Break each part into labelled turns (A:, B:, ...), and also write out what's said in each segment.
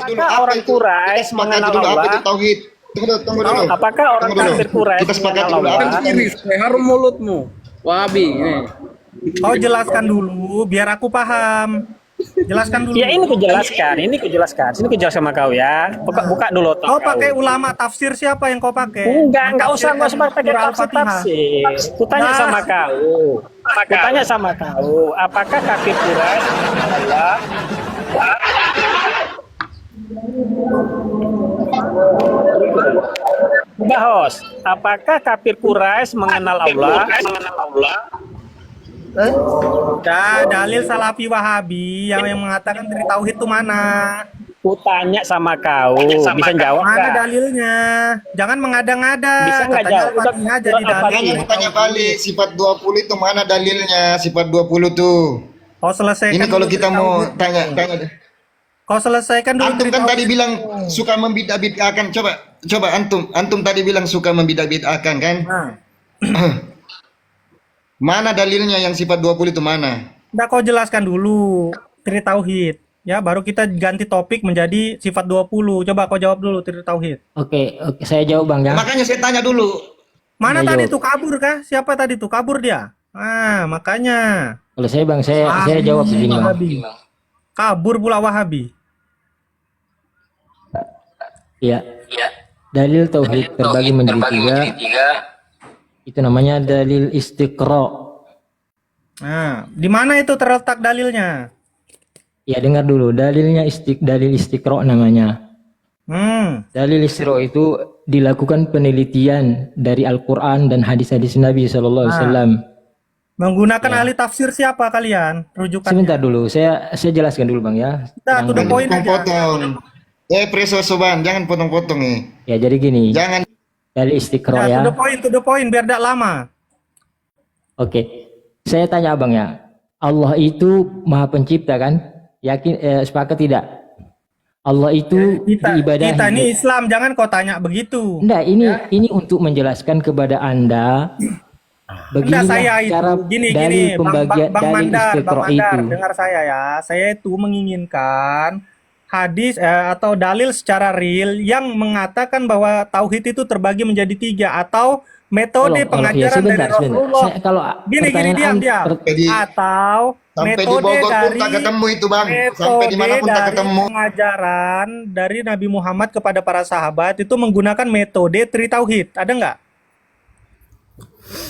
A: dulu
B: Apakah
A: apa
B: orang
A: itu? Kita
B: Quraisy
A: sepakati
B: mengenal
A: dulu apa itu
B: Allah?
A: tauhid. Tunggu dulu.
B: Apakah orang
A: Tunggu dulu.
B: kafir Quraisy
A: Kita sepakati
B: mengenal
A: dulu apa
B: Allah?
A: itu tauhid.
C: Harum mulutmu, Wahabi. Ini.
D: Kau jelaskan dulu biar aku paham. Jelaskan dulu.
B: Ya ini kujelaskan, Sini kujelaskan sama kau ya. Buka dulu otak
D: Kau
B: kau.
D: pakai ulama tafsir siapa yang kau pakai?
B: Enggak usah
D: Mentafsirkan
B: pakai
D: surah Al-Fatihah.
B: tafsir. Kutanya
D: Nah.
B: sama kau. Apakah kafir Quraisy mengenal Allah? Bahos, apakah kafir Quraisy mengenal Allah?
D: Dah, dalil Salafi Wahabi yang mengatakan dari tauhid itu mana?
B: Kutanya sama kau, bisa jawab
D: Mana
B: nggak?
D: dalilnya? Jangan mengada-ngada.
B: Bisa nggak
D: Katanya
B: jawab?
D: Al-Fatihah jadi
B: Udah,
D: dalil.
A: Makanya bertanya balik sifat 20 itu mana dalilnya sifat 20 tuh.
D: Kau selesaikan.
A: Ini kalau
D: dulu
A: kita
D: dari
A: mau
D: tauhid.
A: tanya.
D: Kau selesaikan dulu
A: Antum
D: dari
A: kan
D: tauhid.
A: tadi bilang suka membidah-bid'ahkan. Coba antum tadi bilang suka membidah-bid'ahkan kan?
D: Nah,
A: Mana dalilnya yang sifat 20 itu mana?
D: udah kau jelaskan dulu dari tauhid. Ya, baru kita ganti topik menjadi sifat 20. Coba kau jawab dulu dari tauhid.
E: Oke, saya jawab Bang ya.
A: Makanya saya tanya dulu.
D: Mana
E: Ayo.
D: tadi tuh kabur kah? Siapa tadi tuh kabur dia? Ah, makanya.
E: Kalau saya Bang, saya jawab begini Bang.
D: Wahabi. Kabur pula Wahabi.
E: Iya. Dalil tauhid terbagi menjadi tiga. Itu namanya dalil istiqra.
D: Nah, di mana itu terletak dalilnya?
E: Ya dengar dulu, dalil istiqra namanya. Dalil istiqra itu dilakukan penelitian dari Al-Qur'an dan hadis-hadis Nabi sallallahu alaihi wasallam.
D: Menggunakan ahli tafsir siapa kalian? Rujukannya.
E: Sebentar dulu, saya jelaskan dulu Bang ya.
D: Nah, to the point aja.
A: Potong. Preso Soban, jangan potong-potong nih.
E: Ya jadi gini,
A: Jangan.
E: dalil istiqra
D: Nah,
E: ya.
D: to the point biar tidak lama.
E: Oke. Saya tanya Abang ya. Allah itu Maha Pencipta kan? Yakin sepakat tidak? Allah itu diibadahi.
D: Kita ini Islam, jangan kau tanya begitu.
E: Enggak, ini untuk menjelaskan kepada Anda
D: Enggak,
E: beginilah
D: saya itu
E: cara
D: gini
E: dari pembagian
D: Bang
E: dari
D: Mandar,
E: istiqra itu.
D: dengar saya ya. Saya itu menginginkan hadis atau dalil secara real yang mengatakan bahwa tauhid itu terbagi menjadi tiga atau metode pengajaran dari Rasulullah.
E: Kalau
D: Gini diam. Atau
A: Sampai di
D: metode
A: Bogor pun
D: dari
A: tak ketemu itu Bang. Sampai di mana pun tak
D: dari
A: ketemu.
D: pengajaran dari Nabi Muhammad kepada para sahabat itu menggunakan metode tri tauhid. Ada nggak?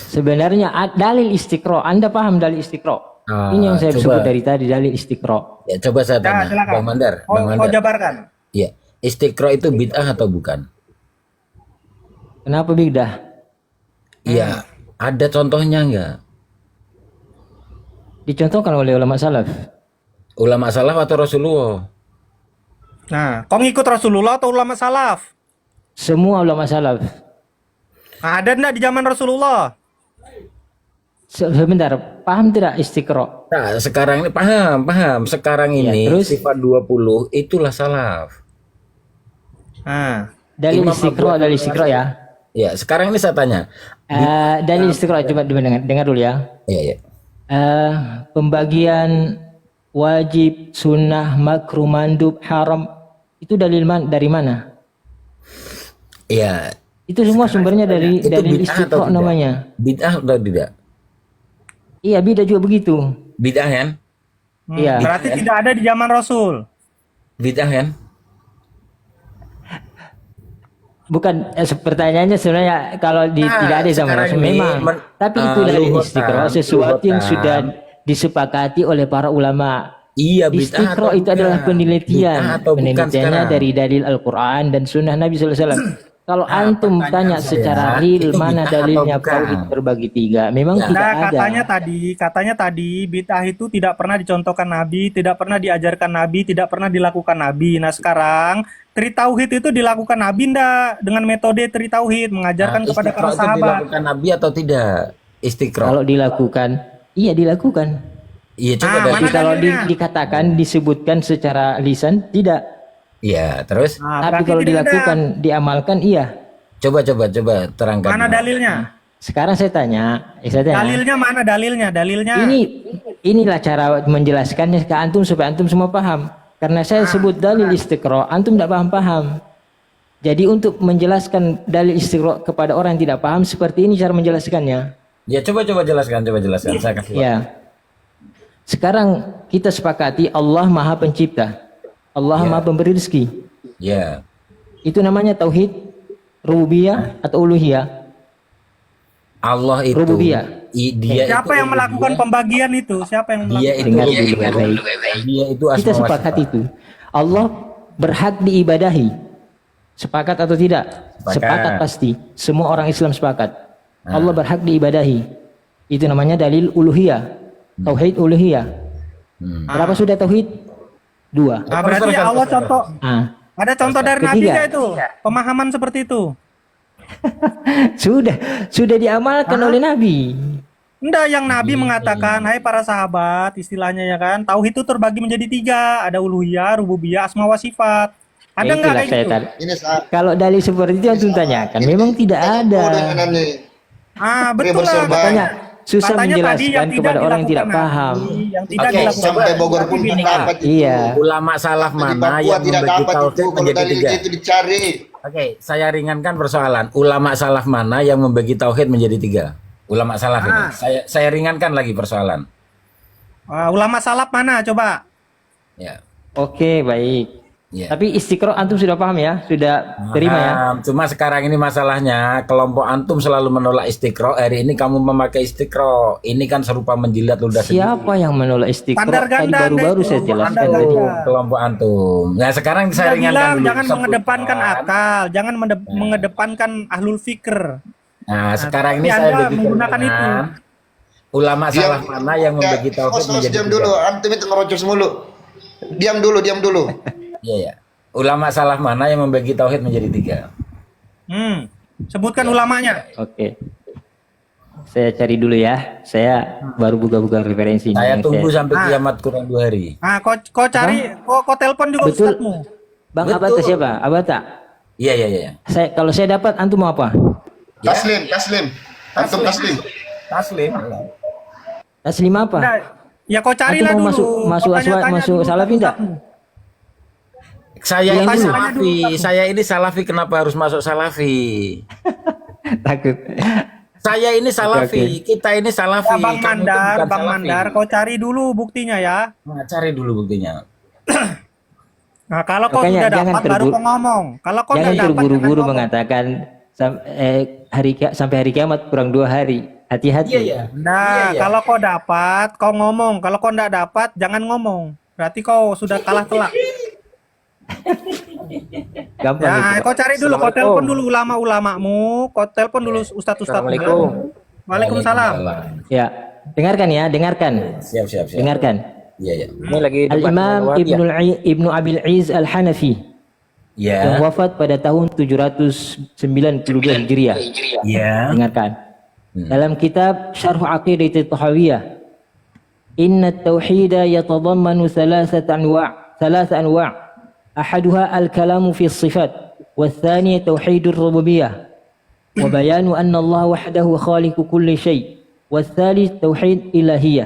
E: Sebenarnya dalil istiqra, Anda paham dalil istiqra? Ini yang saya sebut dari tadi, dalil istiqra.
F: Ya, coba saya tanya,
D: silakan.
F: Bang Mandar.
D: Kau jabarkan.
F: Iya, istiqra itu bid'ah atau bukan?
E: Kenapa bid'ah?
F: Iya, ada contohnya enggak?
E: Dicontohkan oleh ulama salaf.
F: Ulama salaf atau Rasulullah?
D: Nah, kau ngikut Rasulullah atau ulama salaf?
E: Semua ulama salaf.
D: Nah, ada enggak di zaman Rasulullah?
E: Sebentar, paham tidak istiqra?
F: Nah, sekarang ini paham. Sekarang
E: Ya,
F: ini
E: terus?
F: sifat 20 itulah salaf.
D: Nah,
E: Dalil
F: Imam
E: istiqra ya.
F: Ya, sekarang ini saya tanya.
E: Dalil istiqra, coba dengar dulu ya.
F: Iya.
E: Pembagian wajib, sunnah, makruh, mandub, haram itu dari mana?
F: Iya.
E: Itu semua sumbernya dari
F: Itu
E: dalil
F: bid'ah atau
E: istiqra
F: tidak?
E: namanya.
F: Bid'ah atau tidak?
E: Iya, beda juga begitu.
F: Bid'ah kan?
E: Iya.
D: berarti tidak ada di zaman Rasul.
F: Bid'ah kan?
E: Bukan pertanyaannya sebenarnya kalau tidak ada zaman
F: sekarang
E: Rasul
F: ini
E: memang. Tapi itu dari istiqra sesuatu yang sudah disepakati oleh para ulama.
F: Iya, bid'ah
E: Istiqra
F: atau
E: itu adalah
F: bukan?
E: penelitian.
F: Bid'ah atau bukan
E: Penelitiannya
F: sekarang?
E: dari dalil Al-Quran dan sunnah Nabi SAW. Kalau antum tanya secara real
F: itu
E: mana
F: bid'ah
E: dalilnya
F: atau bukan?
E: tauhid terbagi tiga, memang tidak
D: Nah,
E: ada.
D: katanya tadi bid'ah itu tidak pernah dicontohkan Nabi, tidak pernah diajarkan Nabi, tidak pernah dilakukan Nabi. Nah, sekarang tri tauhid itu dilakukan Nabi ndak dengan metode tri tauhid mengajarkan kepada para
F: Istiqra itu
D: sahabat.
F: dilakukan Nabi atau tidak? Istiqra.
E: Kalau dilakukan, iya dilakukan.
F: Iya, coba
D: Ah,
F: dari.
D: mana
E: Tapi kalau
D: dalilnya?
E: dikatakan disebutkan secara lisan tidak.
F: Iya, terus
D: Nah,
E: Tapi
D: berarti
E: kalau
D: tidak ada.
E: dilakukan, diamalkan iya.
F: coba terangkan.
D: Mana dalilnya?
E: Sekarang saya tanya,
D: Dalilnya mana dalilnya? Dalilnya.
E: inilah cara menjelaskannya ke antum supaya antum semua paham. Karena saya sebut dalil istiqra, antum tidak paham-paham. Jadi untuk menjelaskan dalil istiqra kepada orang yang tidak paham seperti ini cara menjelaskannya.
F: Ya coba jelaskan. Saya kasih.
E: Ya. Sekarang kita sepakati Allah Maha Pencipta. Allah Maha Pemberi rezeki.
F: Ya.
E: Itu namanya tauhid rububiyah atau uluhiyah?
F: Allah itu
E: Rububiyah.
F: Dia
D: Siapa
F: itu
D: yang melakukan pembagian itu? Siapa yang
F: Dia
D: melakukan?
F: itu
E: Dengar
F: dia
E: dulu
F: itu,
E: baik-baik.
F: dia itu
E: Kita
F: asma wa
E: sepakat
F: sifat.
E: itu. Allah berhak diibadahi. Sepakat atau tidak? Sepakat pasti. Semua orang Islam sepakat. Allah berhak diibadahi. Itu namanya dalil uluhiyah. Tauhid uluhiyah. Berapa sudah tauhid? 2.
D: Nah, berarti Allah contoh. Ada contoh dari Nabi
E: Ketiga.
D: nggak itu? Pemahaman seperti itu.
E: Sudah diamalkan oleh Nabi.
D: Enggak, yang Nabi mengatakan, hai para sahabat, istilahnya ya kan, tauhid itu terbagi menjadi 3, ada uluhiyah, rububiyah, asma wa sifat. Ada nggak
E: Itulah
D: kayak
E: saya
D: gitu?
E: tadi.
A: Ini saat
E: Kalau dalil seperti itu antum tanyakan, memang tidak ada.
D: Betul lah.
E: Makanya susah
D: Katanya tadi yang
E: menjelaskan
D: tidak
E: kepada orang yang tidak
D: dilakukan
E: paham.
D: Nabi, yang tidak
F: Oke,
D: dilakukan
A: sampai
D: Nabi.
A: Bogor pun tidak dapat itu.
E: Iya.
F: Ulama salaf
A: Di
F: mana
A: Papua
F: yang
A: tidak
F: membagi
A: dapat itu
F: tauhid
A: kalau
F: menjadi
A: dalil
F: 3?
A: itu dicari.
F: Oke, saya ringankan persoalan. Ulama salaf mana yang membagi tauhid menjadi 3? Ulama salaf ini. Saya ringankan lagi persoalan.
D: Ulama salaf mana coba?
F: Ya.
E: Oke, baik.
F: Ya.
E: Tapi istiqra antum sudah paham ya? Sudah terima ya?
F: Cuma sekarang ini masalahnya kelompok antum selalu menolak istiqra. Hari ini kamu memakai istiqra. Ini kan serupa menjilat ludah sendiri.
E: Siapa yang menolak istiqra?
D: Pandar
E: Tadi
D: ganda
E: baru-baru
D: itu,
E: saya jelaskan
D: pandar
E: tadi.
D: ganda.
F: Kelompok antum. Nah sekarang saya
D: Saya
F: ringankan
D: bilang
F: dulu.
D: jangan
F: Sebutkan.
D: mengedepankan akal, jangan mengedepankan ahlul fikr.
F: Nah sekarang
D: tapi
F: ini saya
D: Anda
F: begitu
D: menggunakan itu.
F: ulama salaf mana yang membagi tauhid menjadi
A: diam
F: 3?
A: dulu, antum itu ngerocos mulu. Diam dulu.
F: Iya ya. Ulama salaf mana yang membagi tauhid menjadi 3?
D: Sebutkan ulamanya.
E: Oke. Saya cari dulu ya. Saya baru buka-buka referensi.
F: Saya
E: Yang
F: tunggu
E: saya-
F: sampai kiamat kurang 2 hari.
D: Kau cari, kau telepon juga
E: Betul.
D: ustadzmu.
E: Bang
F: Betul.
E: Abata siapa? Abata.
F: Iya.
E: Kalau saya dapat antum mau apa?
A: Taslim. Antum taslim.
F: Taslim.
E: Taslim apa?
D: Nah, ya kau carilah
E: Antum mau
D: dulu.
E: masuk
D: Kau tanya-tanya
E: masuk
D: dulu
E: salafi
D: ke
E: enggak?
D: ustadzmu.
F: Saya
E: Yang
F: ini
E: dulu.
F: salafi. Saya ini salafi, kenapa harus masuk salafi?
E: Takut.
F: Saya ini salafi. Kita ini salafi.
D: Ya, Bang
F: Kamu itu
D: Mandar,
F: bukan
D: Bang
F: salafi.
D: Mandar, kau cari dulu buktinya ya.
F: Nah, cari dulu buktinya.
D: Nah, kalau kau
E: Makanya
D: sudah
E: jangan
D: dapat baru kau ngomong. Kalau kau
E: Jangan
D: tidak dapat
E: terburu-buru
D: jangan ngomong.
E: mengatakan sampai hari kiamat kurang 2 hari. Hati-hati.
F: Iya.
D: Nah, kalau kau dapat, kau ngomong. Kalau kau tidak dapat, jangan ngomong. Berarti kau sudah kalah telak.
E: Gampang
D: Ya,
E: itu.
D: kau cari dulu, kau telepon dulu ulama-ulamamu, kau telepon dulu ustadz-ustadz. Waalaikumsalam.
E: Ya, dengarkan ya, dengarkan.
F: Siap.
E: Dengarkan.
F: Iya.
C: Ini lagi debat
E: Al-Imam
C: dengan Wahabi,
E: Ibnu Abil Iz Al-Hanafi yang
F: Iya.
E: wafat pada tahun 792 Hijriah.
F: Iya.
E: Dengarkan. Dalam kitab Syarh Aqidah At-Tahawiyah, Inna at-tauhida yatadammanu thalatha anwa'. Ahaduha al-kalamu fi as-sifat, والثاني توحيد الربوبية وبيان أن الله وحده خالق كل شيء والثالث توحيد إلهية.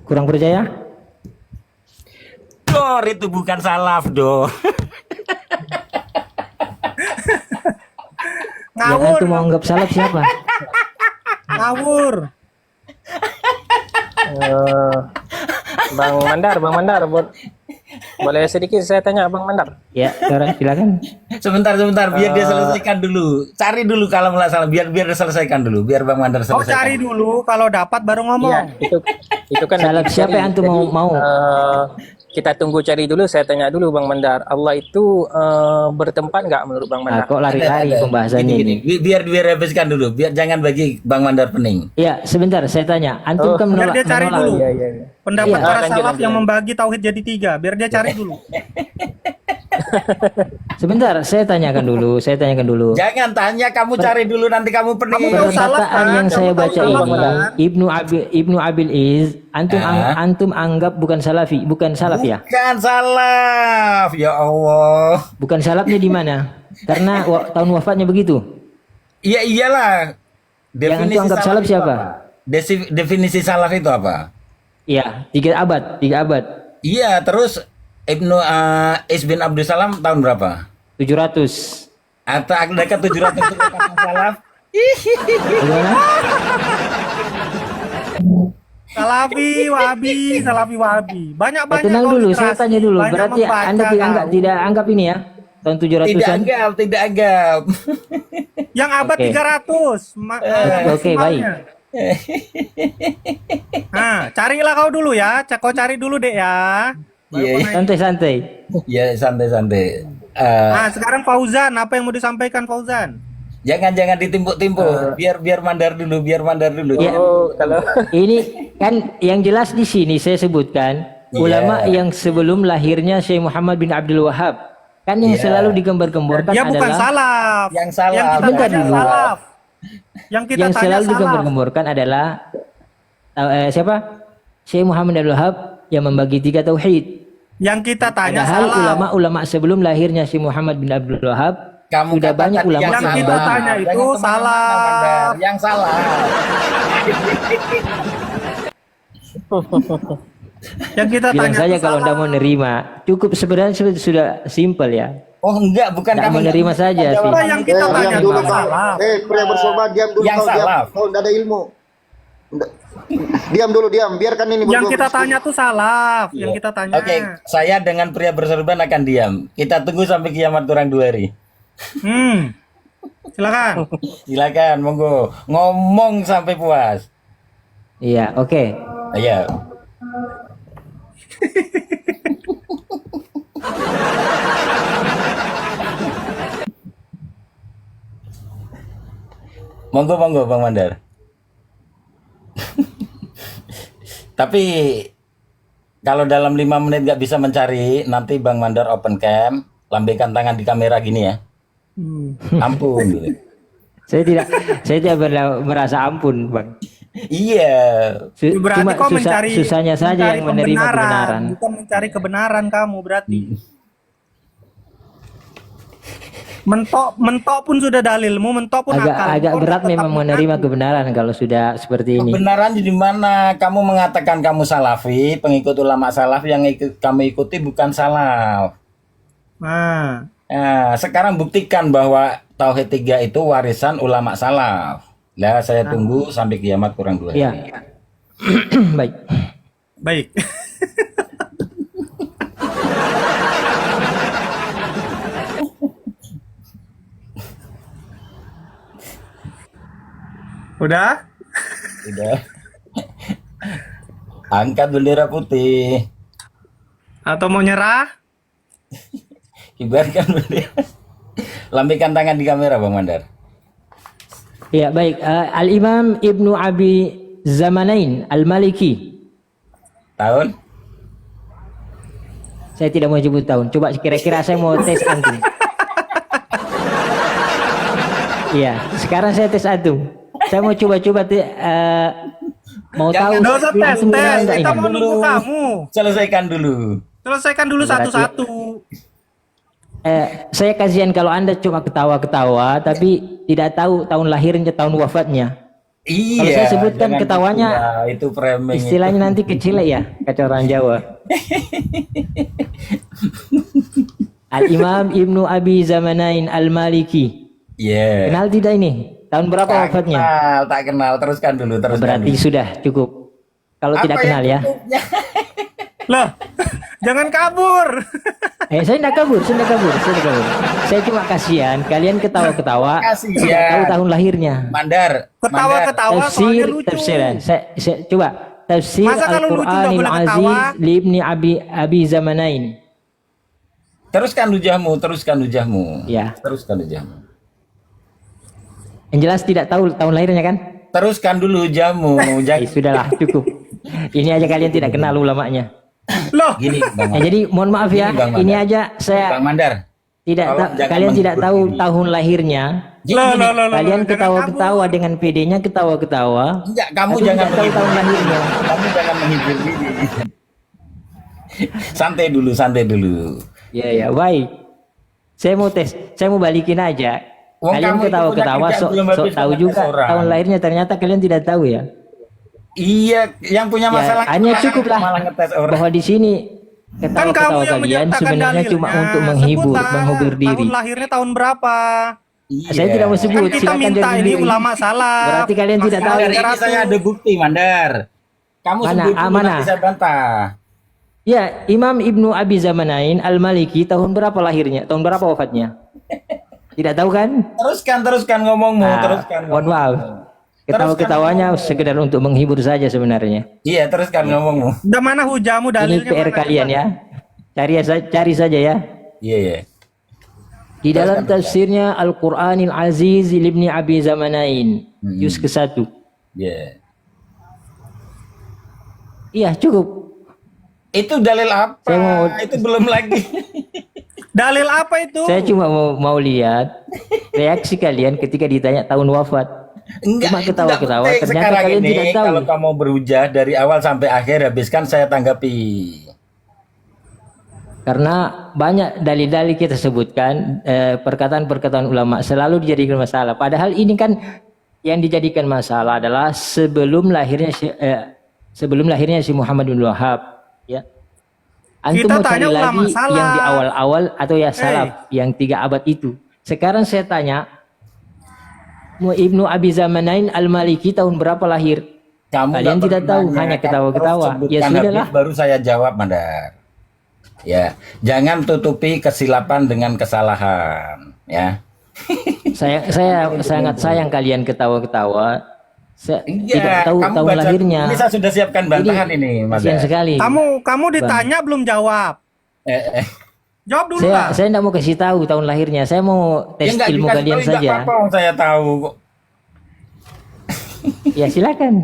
E: Kurang percaya?
F: Dor, itu bukan salaf, Dor.
E: Yang
D: Ngawur,
E: antum mau anggap salaf siapa?
D: ngawur.
C: Bang Mandar, boleh sedikit saya tanya Bang Mandar?
E: Ya, sekarang silakan.
F: Sebentar, biar dia selesaikan dulu. Cari dulu kalau nggak salah, biar dia selesaikan dulu, biar Bang Mandar
D: Kau
F: selesaikan.
D: cari dulu, kalau dapat baru ngomong.
C: Iya, itu kan
E: Salaf
C: lagi
E: siapa
C: cari.
E: yang antum mau?
C: Kita tunggu cari dulu. Saya tanya dulu Bang Mandar, Allah itu bertempat nggak menurut Bang
E: Ah,
C: Mandar?
E: kok lari-lari pembahasannya ini?
F: Biar habiskan dulu, biar jangan bagi Bang Mandar pening.
E: Ya, sebentar saya tanya. Antum kan
D: Biar
E: menolak,
D: dia cari
E: menolak.
D: dulu.
C: Iya.
D: Pendapat
E: Iya.
D: para
C: Lanjut,
D: salaf
C: lanjut,
D: yang
C: lanjut.
D: membagi tauhid jadi 3. Biar dia cari dulu.
E: Sebentar, saya tanyakan dulu.
F: Jangan tanya, kamu cari dulu, nanti kamu pening.
D: Kamu tahu salah,
E: Perkataan
D: kan?
E: yang
D: Kamu
E: saya
D: tahu
E: baca
D: salah,
E: ini,
D: kan?
E: Ibnu Abil Iz, antum anggap bukan salafi, bukan salaf ya?
F: Bukan salaf, ya Allah.
E: Bukan salafnya di mana? Karena tahun wafatnya begitu.
F: Iya iyalah.
E: Yang antum anggap salaf
F: itu
E: siapa?
F: apa? Definisi salaf itu apa?
E: Iya, 3 abad.
F: Iya, terus Ibnu Is bin Abdul Salam tahun berapa?
E: 700.
F: Atau dekat 700 itu kata salaf?
E: Bagaimana?
D: Salafi Wahabi. Banyak-banyak
E: Tenang
D: kau
E: dulu, saya
D: literasi,
E: tanya dulu.
D: banyak
E: Berarti
D: membaca
E: Anda
D: kau.
E: tidak anggap ini ya? Tahun
F: Tidak
E: 700-an?
F: anggap, tidak anggap.
D: Yang abad
E: Oke.
D: 300.
E: Oke, baik.
D: Nah, carilah kau dulu ya. Kau cari dulu deh ya.
F: Iya, iya.
E: Santai-santai.
F: Ya santai-santai.
D: Nah, sekarang Fauzan, apa yang mau disampaikan Fauzan?
F: Jangan timpuk-timpuk. Biar mandar dulu,
E: Ya.
C: Oh, kalau
E: Ini kan yang jelas di sini saya sebutkan ulama yang sebelum lahirnya Syekh Muhammad bin Abdul Wahab. Kan yang selalu digembar-gemborkan
D: Ya bukan
E: adalah
D: salaf.
F: Yang salaf.
D: Yang kita
E: Bentar
D: tanya
E: dulu.
D: salaf. Yang kita
E: yang
D: tanya
E: selalu
D: salaf.
E: digembar-gemborkan adalah siapa? Syekh Muhammad bin Abdul Wahab yang membagi 3 tauhid.
D: Yang kita tanya
E: Padahal
D: salaf.
E: ulama-ulama sebelum lahirnya Syekh Muhammad bin Abdul Wahab
F: Kamu
E: sudah
F: kata
E: banyak
F: tadi
E: ulama
F: yang
D: Yang
E: yang
D: kita
E: membagi.
D: tanya itu
F: Jangan kemana-mana,
D: salaf.
F: Mandar. Yang salah.
D: Yang kita
E: Bilang
D: tanya
E: saja
D: itu
E: kalau
D: salaf.
E: Anda mau nerima. Cukup sebenarnya sudah simpel ya.
F: Oh enggak, bukan
E: Nggak
F: kamu
E: menerima saja sih.
D: Apa yang kita tanya
A: diam
D: itu
A: dulu kau.
D: salaf.
A: Pria bersobat, diam dulu
F: Yang
A: kau, diam.
F: salaf.
A: Kau tidak ada ilmu. Diam dulu, diam. Biarkan ini
D: Yang
A: berdua
D: kita
A: berdiskusi.
D: tanya tuh salaf. Yang kita tanya.
F: Oke, saya dengan pria bersorban akan diam. Kita tunggu sampai kiamat kurang 2 hari.
D: Silakan.
F: Silakan, monggo. Ngomong sampai puas.
E: Iya, oke.
F: Ayo. Monggo Bang Mandar. Tapi kalau dalam 5 menit nggak bisa mencari, nanti Bang Mandar open cam, lambaikan tangan di kamera gini ya. Ampun. Gitu.
E: Saya tidak merasa ampun, Bang.
F: Iya.
D: Berarti
E: Cuma
D: kau mencari
E: susahnya saja
D: mencari
E: yang menerima kebenaran.
D: Bukan mencari kebenaran kamu berarti. Mentok pun sudah dalilmu, mentok pun akal.
E: Agak
D: Kau
E: berat
D: tetap
E: memang menerima
D: mengaku.
E: kebenaran kalau sudah seperti ini.
F: Kebenaran di mana? Kamu mengatakan kamu salafi, pengikut ulama salaf yang kamu ikuti bukan salaf.
D: Nah,
F: Nah, sekarang buktikan bahwa Tauhid 3 itu warisan ulama salaf. Nah, saya tunggu sampai kiamat kurang 2 hari.
E: Iya. Baik.
D: baik. Udah?
F: Udah. Angkat bendera putih.
D: Atau mau nyerah?
F: Kibarkan bendera. Lambaikan tangan di kamera, Bang Mandar.
E: Ya, baik. Al-Imam Ibnu Abi Zamanain Al-Maliki.
F: Tahun?
E: Saya tidak mau sebut tahun. Coba kira-kira saya mau tes antum. Iya, sekarang saya tes antum. Saya mau coba-coba mau tahu
D: Nggak usah tes,
E: antum kenal
D: tes.
E: nggak
D: Kita
E: ini?
D: mau nunggu kamu.
F: Selesaikan dulu.
D: Selesaikan dulu
E: Berarti-
D: satu-satu.
E: Saya kasihan kalau Anda cuma ketawa-ketawa tapi tidak tahu tahun lahirnya, tahun wafatnya.
F: Iya.
E: Kalau saya sebutkan
F: jangan
E: ketawanya,
F: gitu. Itu framing.
E: Istilahnya nanti kecil ya, kata orang Jawa. Al-Imam Ibnu Abi Zamanain Al-Maliki.
F: Iya.
E: Kenal tidak ini? Tahun berapa wafatnya?
F: Tak kenal. Teruskan dulu.
E: Berarti sudah cukup. Kalau tidak kenal ya.
D: Loh, jangan kabur.
E: Saya tidak kabur. Saya cuma kasihan kalian ketawa-ketawa
F: Kasihan.
E: tidak tahu tahun lahirnya.
F: Mandar.
D: Ketawa-ketawa soalnya
E: Tafsir,
D: lucu.
E: tafsiran. Saya coba tafsir
D: Masa kalau lucu nggak
E: Al-Qur'anil
D: boleh
E: Aziz
D: ketawa?
E: li Ibni Abi Zamanain.
F: Teruskan hujahmu.
E: Ya.
F: Teruskan hujahmu.
E: Yang jelas tidak tahu tahun lahirnya kan?
F: Teruskan dulu hujahmu.
E: Sudahlah cukup. Ini aja kalian tidak kenal ulamanya.
D: Loh,
F: Gini, Bang Mandar.
E: Jadi mohon maaf ya,
F: Ini Bang Mandar.
E: ini aja saya
F: Bang Mandar.
E: tidak
F: tolong jangan
E: kalian tidak
F: menghibur
E: tahu
F: diri.
E: tahun lahirnya.
D: loh,
E: Kalian
D: jangan
E: ketawa-ketawa dengan PD-nya ketawa-ketawa.
F: Enggak, kamu
E: Tapi
F: jangan
E: tidak tahu
F: menghibur
E: tahun
F: diri.
E: lahirnya.
F: Kamu jangan menghibur diri. Santai dulu.
E: Ya, baik. Saya mau tes, saya mau balikin aja.
F: Wong
E: Kalian
F: kamu itu
E: ketawa-ketawa
F: punya kerjaan
E: sok
F: belum habis
E: tahu
F: sama
E: juga
F: orang.
E: tahun lahirnya, ternyata kalian tidak tahu ya.
F: Iya, yang punya
E: Ya,
F: masalah
E: hanya cukuplah
F: malah ngetes orang.
E: bahwa di sini
D: Kan kamu
E: Ketawa-ketawa
D: yang
E: kalian
D: menyatakan
E: sebenarnya
D: dalilnya.
E: cuma untuk menghibur,
D: Sebutlah
E: menghibur diri.
D: tahun lahirnya tahun berapa?
E: Saya tidak mau
D: Kan
E: sebut,
D: kita
E: silakan
D: minta
E: dari
D: ini
E: dulu.
D: ulama salaf.
E: Berarti kalian tidak tahu.
F: Mandar, ini saya ada bukti, Mandar. Kamu
E: Mana?
F: sebut dulu,
E: Mana?
F: nanti saya bantah.
E: Ya, Imam Ibnu Abi Zamanain Al-Maliki tahun berapa lahirnya? Tahun berapa wafatnya? Tidak tahu kan?
F: Teruskan ngomongmu,
E: Nah,
F: teruskan.
E: mohon maaf. Ketawa-ketawanya sekedar untuk menghibur saja sebenarnya.
F: Iya, teruskan ngomongmu.
D: Udah mana hujamu
E: Ini
D: dalilnya?
E: PR
D: mana?
E: kalian ya. Cari saja ya.
F: Iya, iya.
E: Di dalam tafsirnya Al-Qur'anil Aziz Ibni Abi Zamanain, juz ke-1.
F: Iya.
E: Iya, cukup.
F: Itu dalil apa?
E: Saya mau-
F: Itu belum lagi.
D: Dalil apa itu?
E: Saya cuma mau lihat reaksi kalian ketika ditanya tahun wafat. Cuma
F: itu
E: ketawa-ketawa,
F: tidak penting.
E: ternyata
F: Sekarang
E: kalian
F: ini,
E: tidak tahu.
F: kalau kamu berhujah dari awal sampai akhir, habiskan saya tanggapi.
E: Karena banyak dalil-dalil kita sebutkan, perkataan-perkataan ulama selalu dijadikan masalah. Padahal ini kan yang dijadikan masalah adalah sebelum lahirnya si Muhammad bin Wahab. Ya. Antum
D: Kita
E: mau cari
D: tanya ulama
E: lagi
D: salaf.
E: yang di awal-awal atau ya salaf yang 3 abad itu. Sekarang saya tanya, Ibnu Abi Zamanain Al-Maliki tahun berapa lahir?
F: Kamu
E: Kalian
F: nggak
E: tidak
F: perlu
E: tahu,
F: nanya,
E: hanya
F: kamu
E: ketawa-ketawa.
F: terus sebutkan
E: Ya sudahlah.
F: habis, baru saya jawab, Mandar. Ya, jangan tutupi kesilapan dengan kesalahan, ya.
E: Saya sangat sayang kalian ketawa-ketawa. Saya
F: Iya,
E: tidak tahu
F: kamu
E: tahun
F: baca-
E: lahirnya.
F: Ini saya sudah siapkan bantahan ini,
E: Kasihan
F: Mandar.
E: sekali.
D: Kamu ditanya belum jawab. Jawab dulu lah.
E: Saya tidak mau kasih tahu tahun lahirnya. Saya mau tes
F: nggak
E: ilmu
F: dikasih
E: kalian
F: tahu, nggak
E: saja.
F: apa-apa, saya tahu kok.
E: Ya silakan.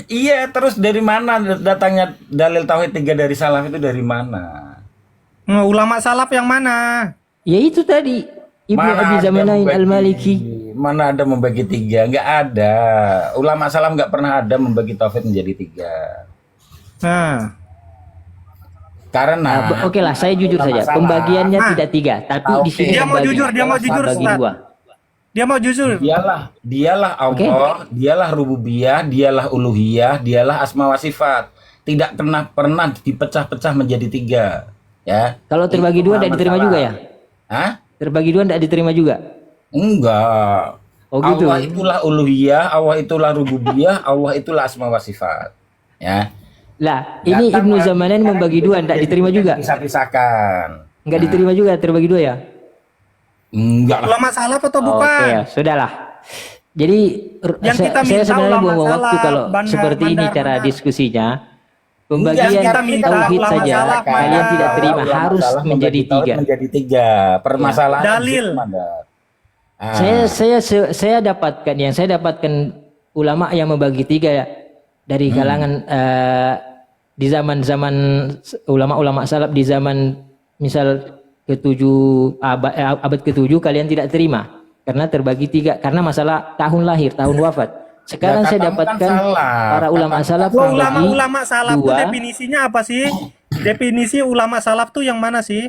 F: Iya, terus dari mana datangnya dalil tauhid 3 dari salaf itu dari mana?
D: Ulama salaf yang mana?
E: Ya itu tadi Ibnu
F: Mana
E: Abi
F: ada
E: Zamanain
F: membagi-
E: Al-Maliki.
F: Mana ada membagi 3? Nggak ada. Ulama salaf nggak pernah ada membagi tauhid menjadi 3.
D: Nah,
F: Karena
E: Oke lah, saya jujur
F: ulama
E: saja.
F: salaf-
E: Pembagiannya
D: Nah.
E: tidak 3, tapi di sini
D: Dia mau
E: membagi-
D: jujur, dia mau jujur,
E: membagi
D: Ustaz.
E: 2.
D: dia mau jujur.
F: Dialah Allah, dialah rububiyah, dialah uluhiyah, dialah asma wa sifat. Tidak pernah dipecah-pecah menjadi 3. Ya.
E: Kalau terbagi 2 tidak diterima juga ya?
F: Hah?
E: Terbagi 2 tidak diterima juga?
F: Enggak.
E: Oh gitu.
F: Allah itulah uluhiyah, Allah itulah rububiyah, Allah itulah asma wa sifat. Ya.
E: Lah, ini Ibnu Zamanain membagi 2 tidak diterima juga?
F: Bisa-pisahkan.
E: Enggak diterima juga terbagi 2 ya?
F: Enggak lah.
D: Ulama salaf atau
E: Oke
D: bukan?
E: ya, sudahlah. Jadi
D: Yang kita
E: saya
D: minta
E: sebenarnya
D: ulama
E: buang waktu
D: salaf,
E: kalau
D: bandar-
E: seperti ini
D: bandar-
E: cara
D: bandar.
E: diskusinya.
F: Enggak,
E: Pembagian
D: kita minta
E: tauhid
D: ulama
E: saja
D: salaf,
E: kalian
D: Mandar.
E: tidak terima,
F: Ulama
E: harus
F: salaf
E: menjadi
F: membagi tauhid
E: 3.
F: menjadi 3. Permasalahan
D: Dalil.
F: itu, Mandar. Ah.
E: Saya dapatkan yang saya dapatkan ulama yang membagi 3 ya, dari kalangan di zaman-zaman ulama-ulama salaf di zaman misal ke-7 abad ke-7 kalian tidak terima karena terbagi 3 karena masalah tahun lahir, tahun wafat. Sekarang
F: Ya,
E: saya
F: katamu kan
E: dapatkan
F: salah.
E: para ulama salaf
D: Loh,
E: membagi
D: ulama salaf tuh
E: 2.
D: definisinya apa sih? Definisi ulama salaf tuh yang mana sih?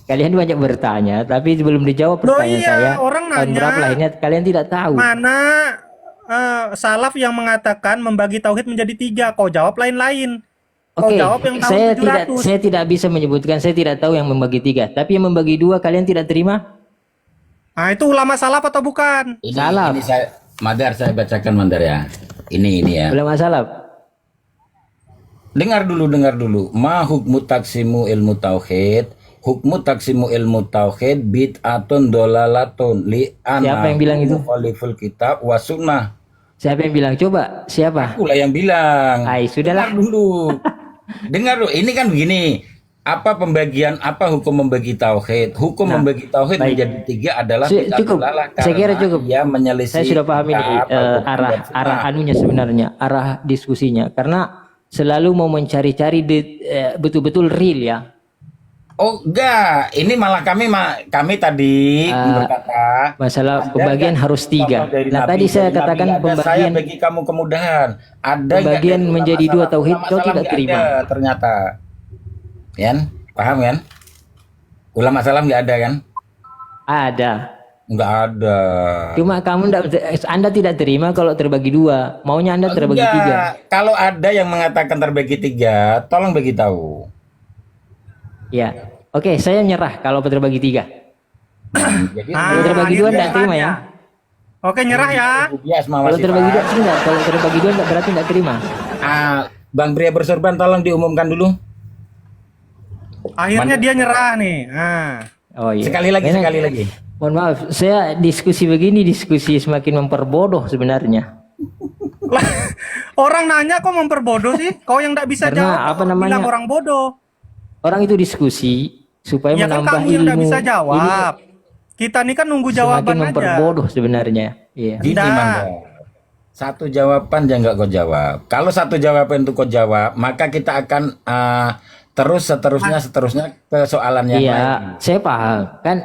E: Kalian banyak bertanya, tapi belum dijawab
D: Loh,
E: pertanyaan
D: iya,
E: saya.
D: orang
E: Tahun
D: nanya.
E: berapa lahirnya kalian tidak tahu.
D: Mana salaf yang mengatakan membagi tauhid menjadi 3? Kau jawab lain-lain. Kau
E: Oke,
D: jawab yang tahun
E: saya
D: 700.
E: tidak bisa menyebutkan, saya tidak tahu yang membagi 3. Tapi yang membagi 2 kalian tidak terima?
D: Nah, itu ulama salaf atau bukan?
E: Salaf.
F: Ini Madar, saya bacakan Mandar ya. Ini ya.
E: Ulama salaf.
F: Dengar dulu. Ma hukmu taksimu ilmu tauhid. Hukmu taksimu ilmu tauhid bid'atun dolalatun li ana.
E: Siapa yang bilang itu?
F: Mukhaliful kitab wa sunnah.
E: Siapa yang bilang? Coba, siapa?
F: Akulah yang bilang.
E: Ay, sudahlah.
F: Dengar dulu. Ini kan begini. Apa hukum membagi tauhid? Hukum
E: Nah,
F: membagi tauhid
E: baik.
F: menjadi 3 adalah
E: Cukup.
F: dolalah
E: Saya kira
F: karena
E: cukup.
F: ia menyelisih
E: Saya sudah paham ini
F: kitab, Al-Quran,
E: arah
F: dan sunnah.
E: arah anunya sebenarnya, arah diskusinya. Karena selalu mau mencari-cari betul-betul real ya.
F: Oh enggak, ini malah kami tadi berkata
E: Masalah
F: ada
E: pembagian
F: nggak
E: harus 3.
F: contoh dari
E: Nah
F: Nabi,
E: tadi saya
F: dari
E: katakan
F: Nabi, ada
E: pembagian
F: saya bagi kamu kemudahan. Ada nggak
E: pembagian
F: dari ulama
E: menjadi 2
F: salaf?
E: tauhid
F: Ulama
E: kau
F: salaf
E: tidak
F: nggak
E: terima.
F: ada, ternyata. Kan? Paham kan? Ulama salaf nggak ada kan?
E: Ada.
F: Nggak ada.
E: Cuma Anda tidak terima kalau terbagi 2. Maunya Anda terbagi 3.
F: Enggak. Kalau ada yang mengatakan terbagi 3, tolong bagi tahu.
E: Ya. Oke, saya nyerah kalau terbagi 3.
F: Jadi
E: Kalau terbagi 2 enggak terima ya.
D: Oke, nyerah ya.
F: bias
E: Kalau terbagi 2 enggak, kalau terbagi 2 enggak berarti enggak terima.
F: Bang pria bersorban tolong diumumkan dulu.
D: Akhirnya dia nyerah nih. Nah.
E: Oh iya.
F: Sekali lagi.
E: Mohon maaf, saya diskusi begini diskusi semakin memperbodoh sebenarnya.
D: Lah, orang nanya kok memperbodoh sih? Kau yang nggak bisa
E: Karena
D: jawab,
E: apa
D: kok
E: namanya?
D: bilang orang bodoh.
E: Orang itu diskusi supaya
D: Ya kan
E: menambah
D: kamu yang nggak
E: ilmu.
D: bisa jawab. Kita nih kan nunggu
E: Ini
D: jawaban
E: semakin
D: aja.
E: memperbodoh sebenarnya. Iya.
F: Gini
D: Nggak.
F: Mandar. Satu jawaban yang nggak kau jawab. Kalau satu jawaban itu kau jawab, maka kita akan terus seterusnya ke soalan yang
E: Iya,
F: lain.
E: saya paham. Kan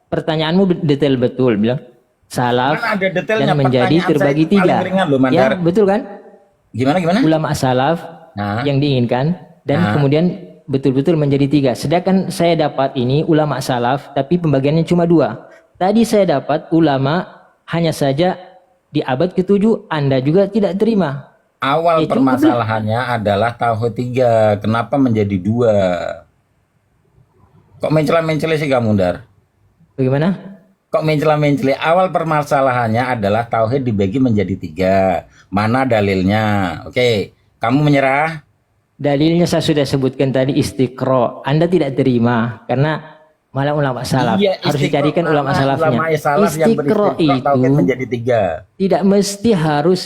E: pertanyaanmu detail betul bilang salaf
F: Kan ada detailnya,
E: dan menjadi
F: pertanyaan
E: terbagi
F: saya paling
E: 3.
F: ringan loh, Mandar.
E: Ya, betul kan?
F: Gimana?
E: Ulama salaf
F: Nah.
E: yang diinginkan dan kemudian betul-betul menjadi 3. Sedangkan saya dapat ini ulama salaf tapi pembagiannya cuma 2. Tadi saya dapat ulama hanya saja di abad ke-7 Anda juga tidak terima.
F: Awal
E: Itu
F: permasalahannya adalah tauhid 3. Kenapa menjadi 2? Kok mencela-mencela sih kamu, Dar?
E: Bagaimana?
F: Kok mencela-mencela? Awal permasalahannya adalah tauhid dibagi menjadi 3. Mana dalilnya? Oke, kamu menyerah?
E: Dalilnya saya sudah sebutkan tadi istiqra. Anda tidak terima karena malah ulama salaf
F: Iya,
E: harus
F: istiqra
E: dicarikan ulama
F: mana
E: salafnya.
F: ulama salaf yang
E: Istiqra
F: beristiqra tauhid
E: itu
F: menjadi 3.
E: tidak mesti harus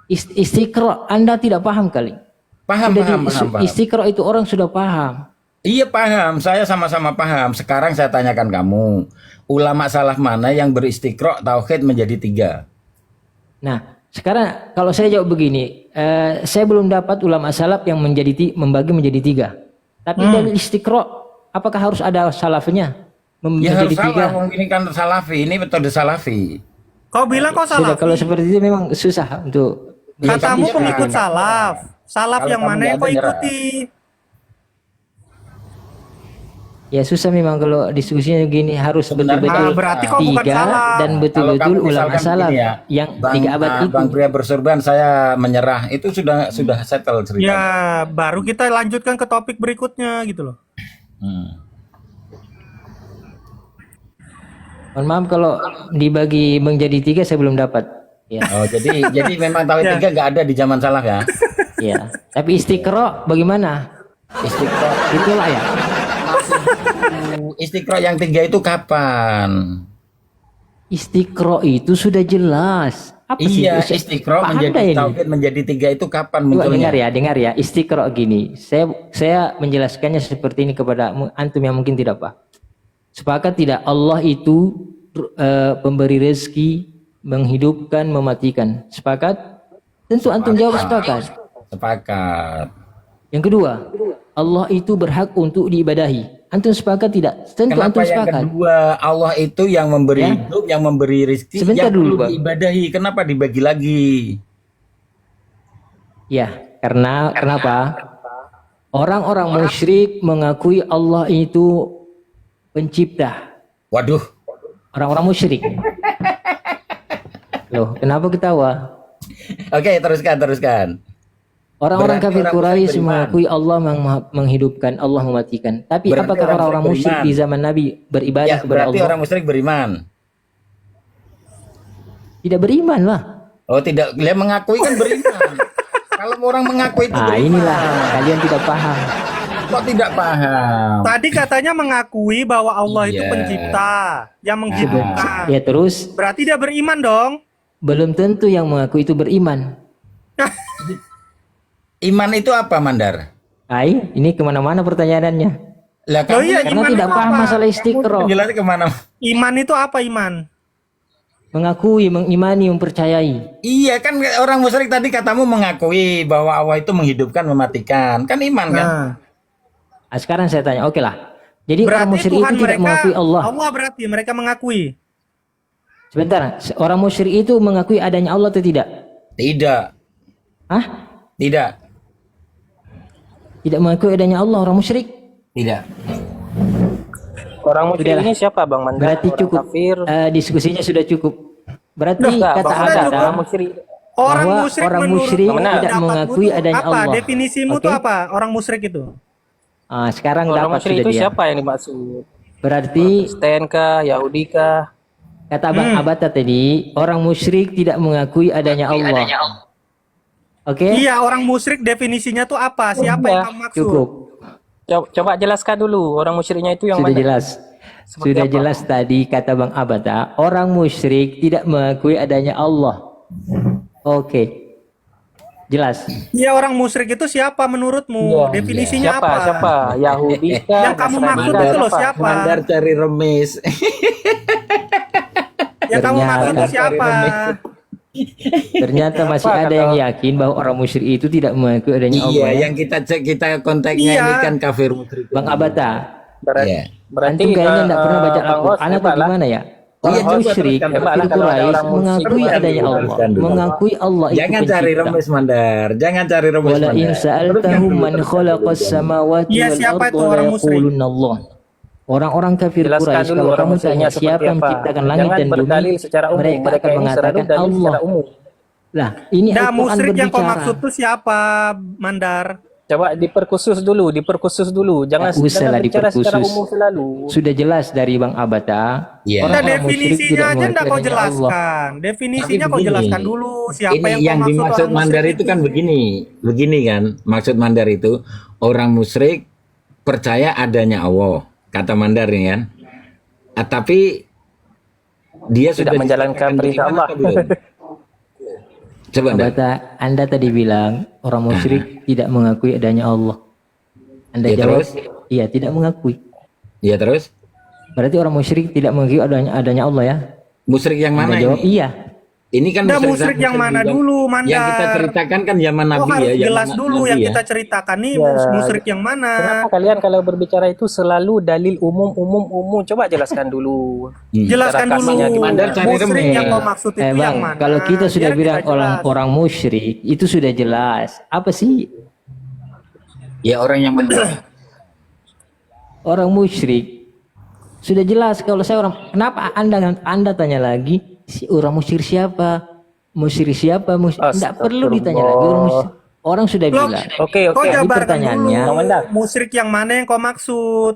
E: istiqra. Anda tidak paham kali.
F: Paham.
E: Istiqra itu orang sudah paham.
F: Iya paham, saya sama-sama paham. Sekarang saya tanyakan kamu, ulama salaf mana yang beristiqra tauhid menjadi 3?
E: Nah, sekarang kalau saya jawab begini, saya belum dapat ulama salaf yang membagi menjadi 3. Tapi dari istiqra, apakah harus ada salafnya
F: Ya harus
E: menjadi 3?
F: salah, ini kan salafi, ini metode salafi.
D: Kau bilang kau
E: Sudah,
D: salaf.
E: kalau seperti itu memang susah untuk
D: Katamu
F: Iya,
D: pengikut
F: kan.
D: salaf. Salaf
F: Kalau
D: yang
F: kamu
D: mana
F: nggak
D: yang kau
F: ada, nyerah.
D: ikuti?
E: ya susah memang kalau diskusinya gini harus
F: Sebenarnya-
E: betul-betul
D: berarti kau bukan
E: 3
D: salaf.
E: dan
F: Kalau
E: betul-betul
F: kamu
E: ulama
F: misalkan
E: salaf
F: begini ya,
E: yang
F: Bang,
E: 3 abad itu.
F: Bang pria bersorban saya menyerah, itu sudah settle cerita.
D: Ya, baru kita lanjutkan ke topik berikutnya gitu loh.
E: Mohon maaf kalau dibagi menjadi 3 saya belum dapat. Ya,
F: Oh, jadi memang tauhid 3 nggak ada di zaman salaf ya?
E: ya. Tapi istiqra bagaimana?
F: Istiqra
E: Itulah ya.
F: Istiqra yang 3 itu kapan?
E: Istiqra itu sudah jelas. Apa sih?
F: Iya,
E: Saya
F: istiqra
E: paham
F: menjadi
E: dah ini.
F: tauhid menjadi 3 itu kapan
E: Coba
F: munculnya?
E: dengar ya. Istiqra gini. Saya menjelaskannya seperti ini kepada antum yang mungkin tidak paham. Sepakat tidak Allah itu pemberi rezeki, menghidupkan, mematikan. Sepakat? Tentu antum jawab sepakat.
F: Sepakat.
E: Yang kedua, Allah itu berhak untuk diibadahi. Antum sepakat tidak? Tentu
F: Kenapa
E: antum
F: yang
E: sepakat.
F: kedua Allah itu yang memberi
E: Ya.
F: hidup, yang memberi rezeki,
E: Sebentar
F: yang
E: dulu,
F: perlu
E: Bang.
F: diibadahi. Kenapa dibagi lagi?
E: Ya, karena kenapa? Orang-orang musyrik mengakui Allah itu pencipta.
F: Waduh,
E: Orang-orang musyrik. Loh, kenapa ketawa?
F: oke teruskan.
E: Orang-orang
F: Berarti
E: kafir
F: orang
E: Quraisy
F: musyrik beriman.
E: mengakui Allah menghidupkan, Allah mematikan. Tapi
F: Berarti
E: apakah
F: orang
E: orang-orang
F: musyrik
E: musyrik
F: beriman.
E: di zaman Nabi beribadah
F: Ya,
E: kepada
F: berarti
E: Allah?
F: orang musyrik beriman.
E: Tidak beriman lah.
F: Oh tidak, dia mengakui kan beriman. Kalau orang mengakui itu
E: Ah,
F: beriman.
E: inilah kalian tidak paham.
F: Kok tidak paham?
D: Tadi katanya mengakui bahwa Allah itu
F: Iya.
D: pencipta, yang menghidupkan.
E: Ya terus,
D: Berarti dia beriman dong.
E: belum tentu yang mengaku itu beriman.
F: Iman itu apa, Mandar?
E: Ai, ini kemana-mana pertanyaannya.
F: Lah
D: Oh iya,
E: Karena
D: iman
E: tidak
D: itu
E: paham
D: apa?
E: masalah istiqra.
F: Jelasnya kemana?
D: Iman itu apa iman?
E: Mengakui, mengimani, mempercayai.
F: Iya kan orang musyrik tadi katamu mengakui bahwa Allah itu menghidupkan, mematikan. Kan iman kan?
E: Nah, sekarang saya tanya, oke lah. Jadi orang
D: Berarti
E: musyrik
D: Tuhan
E: itu tidak
D: mereka,
E: mengakui Allah.
D: Allah berarti mereka mengakui.
E: Sebentar, orang musyrik itu mengakui adanya Allah atau tidak?
F: Tidak.
E: Hah?
F: Tidak.
E: Tidak mengakui adanya Allah, orang musyrik?
F: Tidak.
C: Orang musyrik
E: Sudahlah.
C: ini siapa Bang Mandar?
E: Berarti
C: Orang
E: cukup.
C: kafir.
E: Diskusinya sudah cukup. Berarti
C: Enggak,
E: kata
C: Bang Mandar,
E: Agata,
C: orang musyrik.
D: Orang
E: Bahwa
D: musyrik
E: orang
D: menurut
E: musyrik
D: pendapat
E: tidak mengakui
D: itu
E: adanya
D: apa?
E: Allah.
D: Definisimu
E: Oke?
D: tuh apa? Orang musyrik itu?
E: Sekarang
C: Orang
E: dapat
C: musyrik
E: sudah
C: itu
E: dia.
C: siapa yang dimaksud?
E: Berarti
C: Kristen kah, Yahudi kah?
E: kata Bang Abata tadi, orang musyrik tidak mengakui adanya Allah. Oke?
D: Iya, orang musyrik definisinya tuh apa? Siapa yang kamu maksud?
E: Cukup.
C: Coba jelaskan dulu orang musyriknya itu yang
E: Sudah
C: mana?
E: jelas.
C: Seperti
E: Sudah
C: apa?
E: jelas tadi kata Bang Abata, orang musyrik tidak mengakui adanya Allah. Oke. Jelas.
D: Iya, orang musyrik itu siapa menurutmu? Definisinya
C: Siapa?
D: apa?
C: Siapa? Yahudi kah?
D: Yang kamu
C: Nasrani
D: maksud
C: kah?
D: itu loh
C: Siapa?
D: siapa?
F: Mandar cari remis.
D: Yang kamu
E: Ternyata.
D: maksud itu siapa?
E: Ternyata masih
C: Apa
E: ada
C: kata-
E: yang yakin bahwa orang musyrik itu tidak mengakui adanya Allah.
F: Iya,
E: ya.
F: yang kita cek, kita kontaknya
D: Iya.
F: ini kan kafir musyrik.
E: Bang Abata,
F: Iya.
C: Berarti
E: antum kayaknya tidak pernah baca
C: Bang Hos,
E: Al-Quran atau
C: hebatlah.
E: gimana ya?
F: Iya,
E: Orang
F: coba
E: musyrik,
F: teruskan,
C: hebatlah
E: kafir
C: kalau ada
E: Quraisy
C: orang musyrik.
E: mengakui
F: Teruskan
E: adanya
F: dulu,
E: Allah,
F: teruskan dulu.
E: mengakui Allah itu
F: Jangan cari
E: pencipta.
F: remis Mandar, jangan cari remis
E: Wala in
F: Mandar.
E: sa'altahum man khalaqas samawati
D: Iya,
E: wal
D: siapa itu
E: arda
D: orang
E: la
D: musyrik?
E: yaqulunna Allah. Orang-orang kafir
C: Jelaskan
E: Quraisy
C: dulu
E: kalau
C: orang
E: kamu
C: musyriknya
E: tanya
C: seperti
E: siapa yang
C: apa.
E: menciptakan langit
C: Jangan
E: dan bumi,
C: berdalil secara umum.
E: mereka
C: Mereka
E: akan
C: ini selalu
E: mengatakan
C: dalil
E: Allah.
C: secara umum.
E: Lah, ini
D: Nah,
E: Al-Quran
D: musyrik yang kau
E: berbicara.
D: maksud tuh siapa, Mandar?
C: Coba diperkhusus dulu. Jangan
E: Tak usah lah
C: bicara secara
E: diperkhusus.
C: umum selalu.
E: Sudah jelas dari Bang Abata.
F: Iya.
D: Nah,
E: orang-orang musyrik
D: definisinya
E: tidak
D: aja
E: mengakui
D: enggak kau
E: adanya Allah.
D: jelaskan. Definisinya
F: Tapi
D: kau
F: begini,
D: jelaskan dulu siapa
F: ini
D: yang kau
F: yang
D: maksud
F: dimaksud
D: orang
F: Mandar
D: musyrik
F: itu kan begini kan, maksud Mandar itu orang musyrik percaya adanya Allah, kata Mandar ini kan. Tapi dia
C: Tidak
F: sudah
C: menjalankan
F: diserahkan
C: perintah
F: beriman
C: Allah.
F: atau belum? Coba Mandar.
E: Abata, Anda tadi bilang orang musyrik tidak mengakui adanya Allah. Anda
F: Ya,
E: jawab,
F: terus?
E: iya tidak mengakui.
F: Ya terus,
E: Berarti orang musyrik tidak mengakui adanya Allah ya?
F: musyrik yang
E: Anda
F: mana
E: jawab
F: ini?
E: iya.
F: Ini kan
D: Nah, musyrik yang mana dulu, Mandar?
F: Yang kita ceritakan kan zaman
D: Oh,
F: Nabi
D: harus
F: ya. zaman
D: jelas dulu
F: Nabi
D: yang
F: ya.
D: kita ceritakan nih
C: Ya.
D: musyrik yang mana.
C: Kenapa kalian kalau berbicara itu selalu dalil umum? Coba jelaskan dulu.
D: Jelaskan
C: Cara
D: dulu.
C: kasarnya gimana?
F: Mandar cari
D: Musyrik
F: remes.
D: yang kau maksud itu
E: Bang,
D: yang mana?
E: kalau kita sudah
D: Biar
E: bilang
D: kita jelas.
E: orang musyrik itu sudah jelas. Apa sih
F: Ya orang yang
E: orang musyrik? Sudah jelas. Kalau saya orang, kenapa Anda tanya lagi si orang musyrik siapa? Musyrik siapa? Tidak perlu ditanya lagi orang musyrik. Orang sudah
D: Loh,
E: bilang.
C: Oke.
D: Kau
E: Jadi
D: jabarkan
E: pertanyaannya,
D: dulu
C: Mandar.
D: musyrik yang mana yang kau maksud?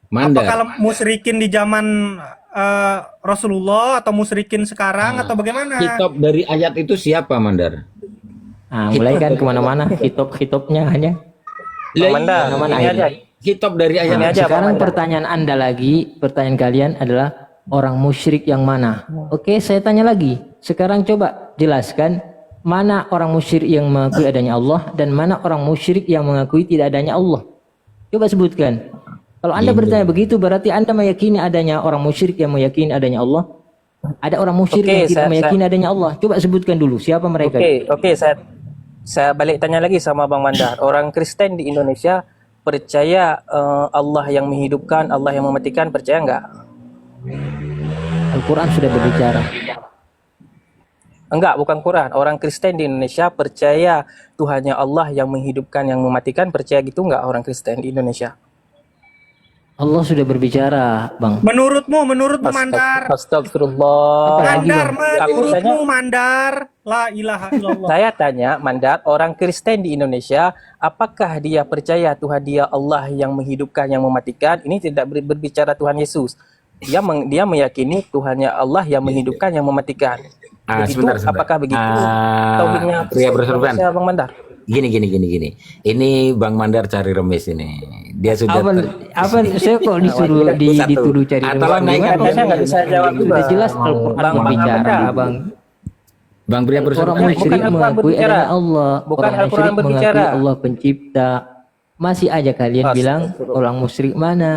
F: Mandar.
D: Apa kalau musyrikin di zaman Rasulullah atau musyrikin sekarang atau bagaimana?
F: Kitab dari ayat itu siapa Mandar?
E: Nah, mulai kan kemana-mana hitop-hitopnya hanya.
F: Lah,
C: Mandar,
E: Mana-mana
C: ini
E: akhirnya.
C: aja.
F: Kitab dari ayat
C: Ini aja,
E: Sekarang
C: Bang Mandar.
E: pertanyaan Anda lagi, pertanyaan kalian adalah orang musyrik yang mana? Oke, saya tanya lagi. Sekarang coba jelaskan mana orang musyrik yang mengakui adanya Allah dan mana orang musyrik yang mengakui tidak adanya Allah. Coba sebutkan. Kalau Anda bertanya begitu berarti Anda meyakini adanya orang musyrik yang meyakini adanya Allah. Ada orang musyrik
C: Oke,
E: yang tidak
C: saya-
E: meyakini adanya Allah. Coba sebutkan dulu siapa mereka.
C: Oke, saya balik tanya lagi sama Bang Mandar. Orang Kristen di Indonesia percaya Allah yang menghidupkan, Allah yang mematikan, percaya nggak?
E: Al-Quran sudah berbicara.
C: Enggak, bukan Quran. Orang Kristen di Indonesia percaya Tuhannya Allah yang menghidupkan, yang mematikan, percaya gitu nggak orang Kristen di Indonesia?
E: Allah sudah berbicara, Bang.
D: Menurutmu Mandar?
C: Astagfirullah.
D: Mandar,
C: Aku
D: menurutmu
C: tanya,
D: Mandar? La ilaha illallah.
C: saya tanya Mandar, orang Kristen di Indonesia, apakah dia percaya Tuhan dia Allah yang menghidupkan, yang mematikan? Ini tidak berbicara Tuhan Yesus. Dia meyakini Tuhannya Allah yang menghidupkan, yang mematikan. Begitu,
F: sebentar.
C: apakah begitu? Tauhidnya
F: Pria berserban.
C: Bang Mandar.
F: Gini. Ini Bang Mandar cari remis ini. Dia sudah
E: Apa saya kok disuruh dituduh cari
F: Atau
E: remes?
F: naikkan
E: Gimana?
C: saya nggak bisa jawab juga.
E: Sudah jelas Al-Quran
C: Bang
E: berbicara,
C: Abada.
E: Bang.
F: Bang Pria
E: Orang
F: berserban.
E: musyrik
C: Al-Quran
E: mengakui
C: berbicara.
E: adanya Allah.
C: Bukan
E: Orang
C: Al-Quran
E: musyrik mengakui
C: berbicara.
E: Allah pencipta. Masih aja kalian bilang orang musyrik mana?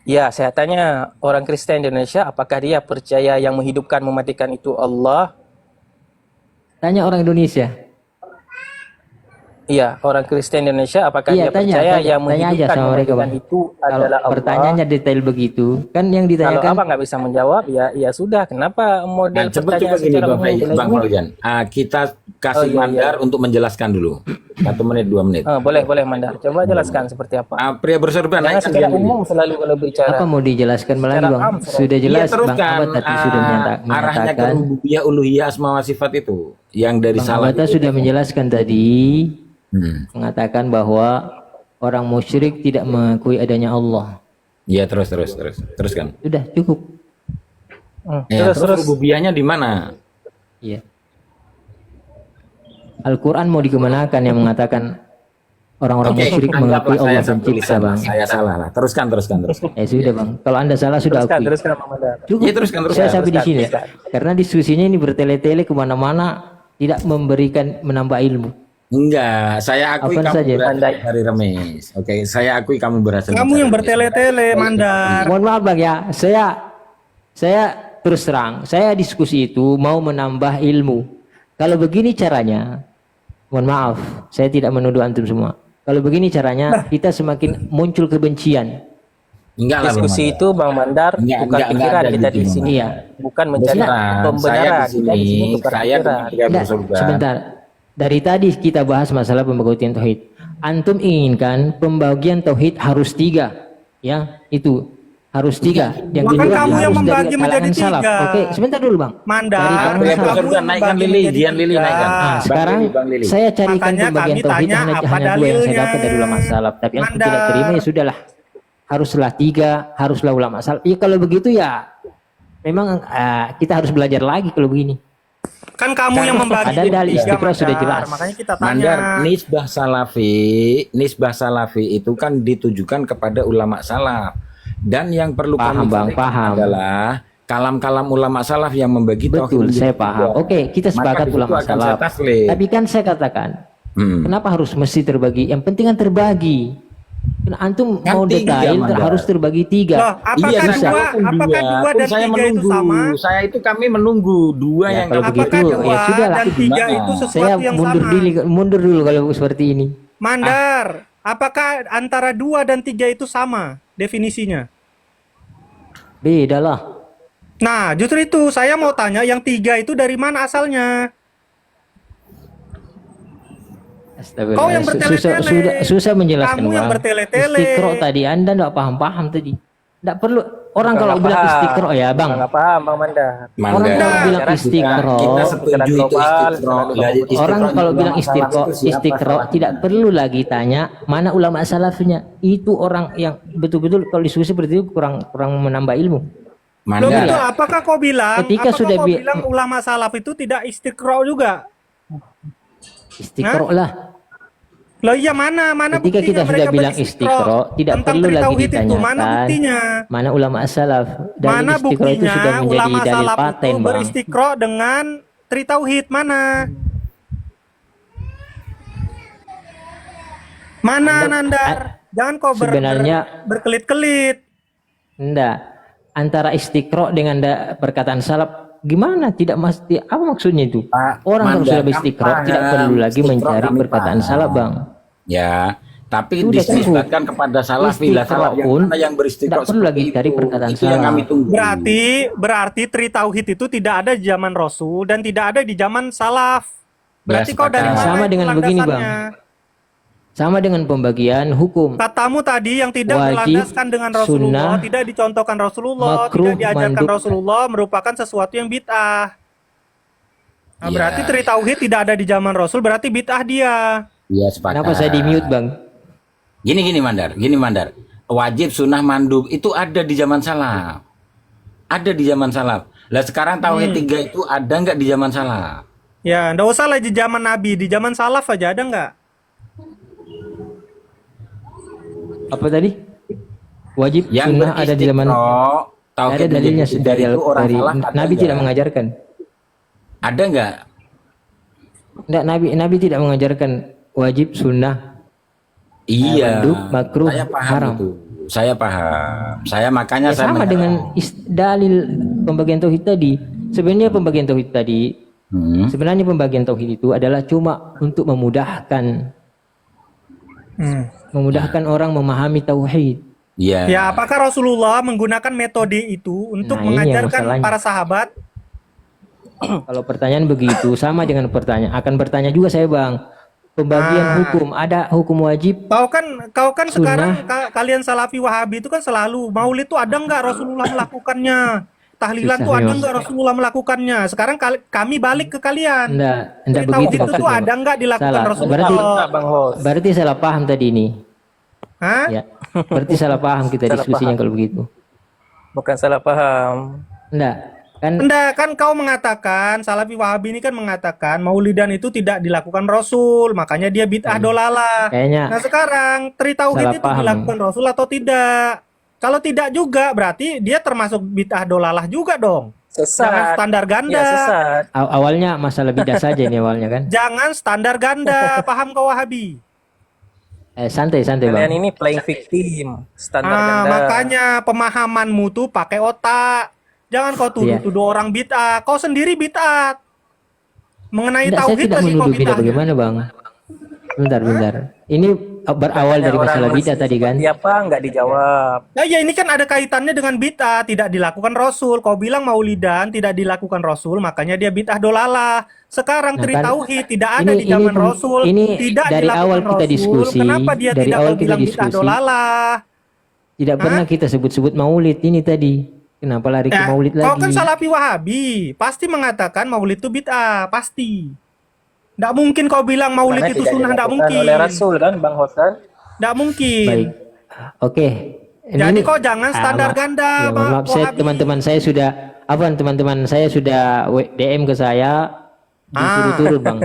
C: Ya, saya tanya orang Kristen di Indonesia, apakah dia percaya yang menghidupkan, mematikan itu Allah?
E: Tanya orang Indonesia.
C: Iya, orang Kristen di Indonesia, apakah
E: Iya,
C: dia
E: tanya
C: percaya yang
E: aja
C: menghidupkan,
E: sama mereka,
C: mematikan
E: Bang.
C: itu
E: Kalau
C: adalah Allah?
E: pertanyaannya detail begitu, kan yang
C: Kalau
E: ditanyakan
C: abang nggak bisa menjawab, ya sudah. Kenapa model
F: Nah, coba
C: pertanyaan
F: gini
C: secara
F: Bang,
C: umum?
F: Bang Fauzan. Kita kasih
C: iya.
F: Mandar untuk menjelaskan dulu. 1 menit, 2 menit.
C: Boleh Mandar. Coba jelaskan seperti apa.
F: Pria berserban.
C: Jangan
F: naikkan
C: secara
F: dia dulu.
C: umum selalu kalau berbicara.
E: apa mau dijelaskan lagi,
C: Secara
E: Bang?
C: am,
E: Sudah
F: Iya,
E: jelas Bang
F: teruskan.
E: Abad tadi sudah
F: Arahnya ke
E: menyatakan.
F: rububiyah, uluhiyah, asma wa sifat itu. Yang dari
E: Bang
F: salah.
E: Abata sudah menjelaskan tadi,
F: Hmm.
E: mengatakan bahwa orang musyrik tidak mengakui adanya Allah.
F: Iya, terus kan.
E: Sudah cukup.
F: Ya, terus rububiyahnya di mana?
E: Iya. Al-Quran mau dikemanakan yang mengatakan orang-orang musyrik mengakui Allah pencipta, Bang.
F: Saya salah lah. Teruskan.
E: Sudah, Bang. Kalau Anda salah sudah akui.
B: Teruskan Bang Mandar.
E: Cukup.
F: Iya, teruskan.
E: Saya sampai di sini ya. Karena diskusinya ini bertele-tele kemana-mana, tidak memberikan menambah ilmu.
F: Enggak, saya akui
E: Apa
F: kamu
E: saja?
F: berasal dari Remis. Oke, saya akui kamu berasal
D: Kamu
F: dari
D: yang
F: Remis.
D: bertele-tele, Mandar.
E: Mohon maaf, Bang ya. Saya terus terang, saya diskusi itu mau menambah ilmu. Kalau begini caranya, mohon maaf, saya tidak menuduh antum semua. Kalau begini caranya, kita semakin muncul kebencian.
F: Enggak lah,
B: Diskusi
F: Bang.
B: itu Bang Mandar
F: Enggak
B: bukan
F: ada
B: pikiran kita
F: gitu,
B: di
F: Bang.
B: sini.
E: Iya.
B: Bukan mencari
F: Beneran,
B: pembenaran.
F: saya di
B: Kita di sini
F: sini,
B: bukan
F: saya
B: pikiran.
F: dengan tiga
E: Tidak,
F: bersurga.
E: sebentar. Dari tadi kita bahas masalah pembagian tauhid. Antum inginkan pembagian tauhid harus 3, ya itu harus 3. Yang
D: Bahkan
E: kedua
D: kamu yang
E: harus dari
D: membagi menjadi
E: kalangan salaf.
D: 3.
E: Oke, sebentar dulu, Bang.
D: Mandar,
E: Dari
F: Apa
E: kalangan
F: yang
E: salaf.
F: bersurga? Naikkan
D: membagi
F: Lili,
D: menjadi
F: Dian Lili
D: 3.
F: naikkan.
E: Nah,
F: Bang
E: sekarang
F: Lili, Bang Lili.
E: saya carikan
D: Makanya
E: pembagian
D: kami
E: tauhid
D: tanya
E: hanya
D: apa
E: 2 yang saya
D: dalilnya.
E: dapat dari ulama salaf. Tapi yang
D: Mandar.
E: tidak terima ya sudahlah. Haruslah 3, haruslah ulama salaf. Ya kalau begitu ya memang kita harus belajar lagi kalau begini.
D: Kan kamu yang membagi
E: ada
D: jadi
E: dalil
D: 3,
E: istiqra sudah
D: Mandar.
E: jelas.
D: Makanya kita tanya.
F: Mandar, nisbah salafi itu kan ditujukan kepada ulama salaf. Dan yang perlu
E: Paham,
F: kami
E: Bang,
F: sampaikan
E: paham.
F: adalah kalam-kalam ulama salaf yang membagi
E: Betul,
F: tauhid
E: saya
F: menjadi
E: paham.
F: 3.
E: Oke, kita
F: Maka
E: sepakat
F: di situ
E: ulama
F: akan saya
E: salaf.
F: taslim.
E: Tapi kan saya katakan, kenapa harus mesti terbagi? Yang penting kan terbagi. Kan antum
F: Kan
E: mau
F: 3,
E: detail
F: Mandar.
E: harus terbagi 3.
D: Loh, apakah
F: Iya,
E: bisa.
D: apakah 2
F: Pun
D: dan
F: saya
D: 3 itu
F: menunggu.
D: sama?
F: Kami menunggu 2
E: Ya,
F: yang
E: kalau
F: kamu
E: begitu,
D: Apakah
E: ya
D: 2
E: sudahlah.
D: dan 3
F: Gimana?
D: itu sesuatu
E: Saya
D: yang
E: mundur
D: sama?
E: dulu kalau seperti ini.
D: Mandar, apakah antara 2 dan 3 itu sama definisinya?
E: Beda lah.
D: Nah, justru itu saya mau tanya yang 3 itu dari mana asalnya?
E: Astagfirullah.
D: Kau yang bertele-tele.
E: Susah menjelaskan,
D: Kamu yang
E: Bang.
D: bertele-tele.
E: Istiqro tadi Anda enggak paham-paham tadi. Enggak perlu orang kalau
B: Nggak
E: bilang
B: paham.
E: istiqro ya, Bang.
B: Nggak paham Bang Mandar.
E: Orang kalau bilang istiqro,
F: kita setuju itu istiqro.
E: orang kalau bilang istiqro tidak perlu lagi tanya mana ulama salafnya. Itu orang yang betul-betul kalau diskusi seperti itu kurang menambah ilmu.
D: Loh
F: Mandar,
D: betul, apakah kau bilang,
E: Ketika sudah
D: bilang ulama salaf itu tidak istiqro juga?
E: Istiqro lah.
D: Loh iya mana
E: Ketika
D: buktinya
E: kita sudah
D: mereka
E: bilang
D: beristiqro?
E: istiqro, tidak
D: Tentang
E: perlu lagi
D: tauhid itu, mana
E: ditanyakan
D: buktinya?
E: mana ulama salaf. Dan
D: Mana
E: istiqro itu
D: buktinya
E: sudah menjadi
D: ulama
E: dalil
D: salaf
E: paten,
D: itu
E: Bang.
D: beristiqro dengan tri tauhid? Mana? Mana Nandar? Jangan kau
E: sebenarnya-
D: berkelit-kelit.
E: Enggak. Antara istiqro dengan perkataan salaf gimana? Tidak mesti apa maksudnya itu?
F: Pak
E: Orang kalau
F: Mandar,
E: sudah beristiqro
F: kan
E: tidak
F: paham.
E: perlu lagi
F: Istiqro
E: mencari
F: kami
E: perkataan
F: paham.
E: salaf, Bang.
F: Ya, tapi
E: Sudah
F: dinisbatkan kepada salafi lah,
E: Istiqro
F: salaf yang
E: pun
F: mana yang beristiqro
E: tidak perlu lagi
F: seperti
E: cari
F: itu.
E: perkataan
F: Itu yang
E: salaf.
F: kami tunggu.
D: Berarti tri tauhid itu tidak ada di zaman Rasul dan tidak ada di zaman salaf. Berarti
F: Ya,
D: kau dari
F: sepakat.
D: mana
E: Sama
D: itu
E: dengan begini, Bang.
D: landasannya?
E: Sama dengan pembagian hukum.
D: Katamu tadi yang tidak
E: Wajib,
D: berlandaskan dengan Rasulullah,
E: sunnah,
D: tidak dicontohkan Rasulullah,
E: makruh,
D: tidak diajarkan
E: mandub.
D: Rasulullah, merupakan sesuatu yang bid'ah. Nah,
F: Ya.
D: berarti tri tauhid tidak ada di zaman Rasul, berarti bid'ah dia.
F: Iya, sepakat.
E: Kenapa saya di mute, Bang?
F: Gini Mandar. Wajib sunnah mandub itu ada di zaman salaf. Ada di zaman salaf. Lah sekarang tauhid 3 itu ada nggak di zaman salaf?
D: Ya, nggak usah lah di zaman Nabi, di zaman salaf aja ada nggak?
E: Apa tadi? Wajib
F: Yang
E: sunnah ada di zaman
F: tauhid
E: ada dalilnya
F: menjadi
E: dari,
F: itu orang
E: dari
F: salaf ada
E: Nabi
F: nggak?
E: tidak mengajarkan.
F: Ada nggak?
E: Enggak, Nabi tidak mengajarkan wajib sunnah.
F: Iya.
E: mandub, makruh,
F: Saya paham
E: haram.
F: itu. Saya paham. Saya makanya
E: Ya,
F: saya
E: sama
F: menyerah.
E: dengan dalil pembagian tauhid tadi. Sebenarnya pembagian tauhid tadi, sebenarnya pembagian tauhid itu adalah cuma untuk memudahkan orang memahami tauhid.
F: Iya.
D: Ya, apakah Rasulullah menggunakan metode itu untuk
E: Nah, ini yang
D: mengajarkan
E: masalahnya.
D: para sahabat?
E: Kalau pertanyaan begitu sama dengan pertanyaan akan bertanya juga saya, Bang. Pembagian hukum, ada hukum wajib.
D: Kau kan
E: Sunnah.
D: sekarang kalian Salafi Wahabi itu kan selalu Maulid itu ada nggak Rasulullah melakukannya? Tahlilan
E: Susah,
D: tuh ada
E: memang.
D: nggak Rasulullah melakukannya? Sekarang kami balik ke kalian.
E: Enggak
D: Tri
E: begitu
D: tauhid itu tuh
E: maksudnya.
D: ada nggak dilakukan
E: Salah.
D: Rasulullah?
B: Bang Hos.
E: Berarti salah paham tadi ini.
D: Hah?
E: Ya. Berarti salah paham kita
C: Salah
E: diskusinya
C: paham.
E: kalau begitu.
C: Bukan salah paham.
E: Enggak. Kan
D: Enggak, kan kau mengatakan, Salafi Wahabi ini kan mengatakan maulidan itu tidak dilakukan Rasul, makanya dia bid'ah dolalah.
E: kayaknya
D: Nah sekarang Tri Tauhid
E: salah
D: itu
E: paham.
D: dilakukan Rasul atau tidak? Kalau tidak juga berarti dia termasuk bid'ah dolalah juga dong. Jangan
C: Sesat.
D: standar ganda.
C: Ya, sesat.
E: awalnya masalah bidah saja ini awalnya kan.
D: Jangan standar ganda. Paham kau Wahabi?
E: Santai-santai
C: Kalian
E: Bang.
C: ini playing victim. Standar ganda.
D: Makanya pemahamanmu tuh pakai otak. Jangan kau tuduh-tuduh orang bid'ah. Kau sendiri bid'ah. Mengenai
E: Enggak, saya
D: tauhid
E: tidak
D: masih kau
E: menuduh beda
D: bid'ah.
E: bagaimana Bang. Bentar. Ini berawal dari masalah bidah tadi kan.
C: Siapa nggak dijawab?
D: Nah ya ini kan ada kaitannya dengan bid'ah, tidak dilakukan Rasul. Kau bilang maulidan tidak dilakukan Rasul, makanya dia bid'ah dolalah. Sekarang
E: Nah,
D: Tri
E: kan,
D: Tauhid tidak ada di zaman Rasul,
E: ini
D: tidak
E: dari
D: dilakukan
E: awal kita
D: Rasul.
E: diskusi,
D: Kenapa dia
E: dari
D: tidak
E: awal
D: kau
E: kita
D: bilang bid'ah
E: diskusi.
D: dolalah?
E: Tidak pernah kita sebut-sebut maulid ini tadi. Kenapa lari ke
D: Ya,
E: maulid
D: kau kan
E: lagi?
D: Salafi Wahabi, pasti mengatakan maulid itu bid'ah, pasti. Tidak mungkin kau bilang maulid
C: Karena
D: itu
C: tidak
D: sunnah, tidak
C: dilakukan
D: mungkin.
C: oleh Rasul kan, Bang Hosan?
D: Tidak mungkin.
E: Baik. Oke.
D: Jadi kau jangan standar
E: ma-
D: ganda,
E: ya, mohon maaf,
D: Wahabi.
E: teman-teman saya sudah DM ke saya disuruh turun Bang.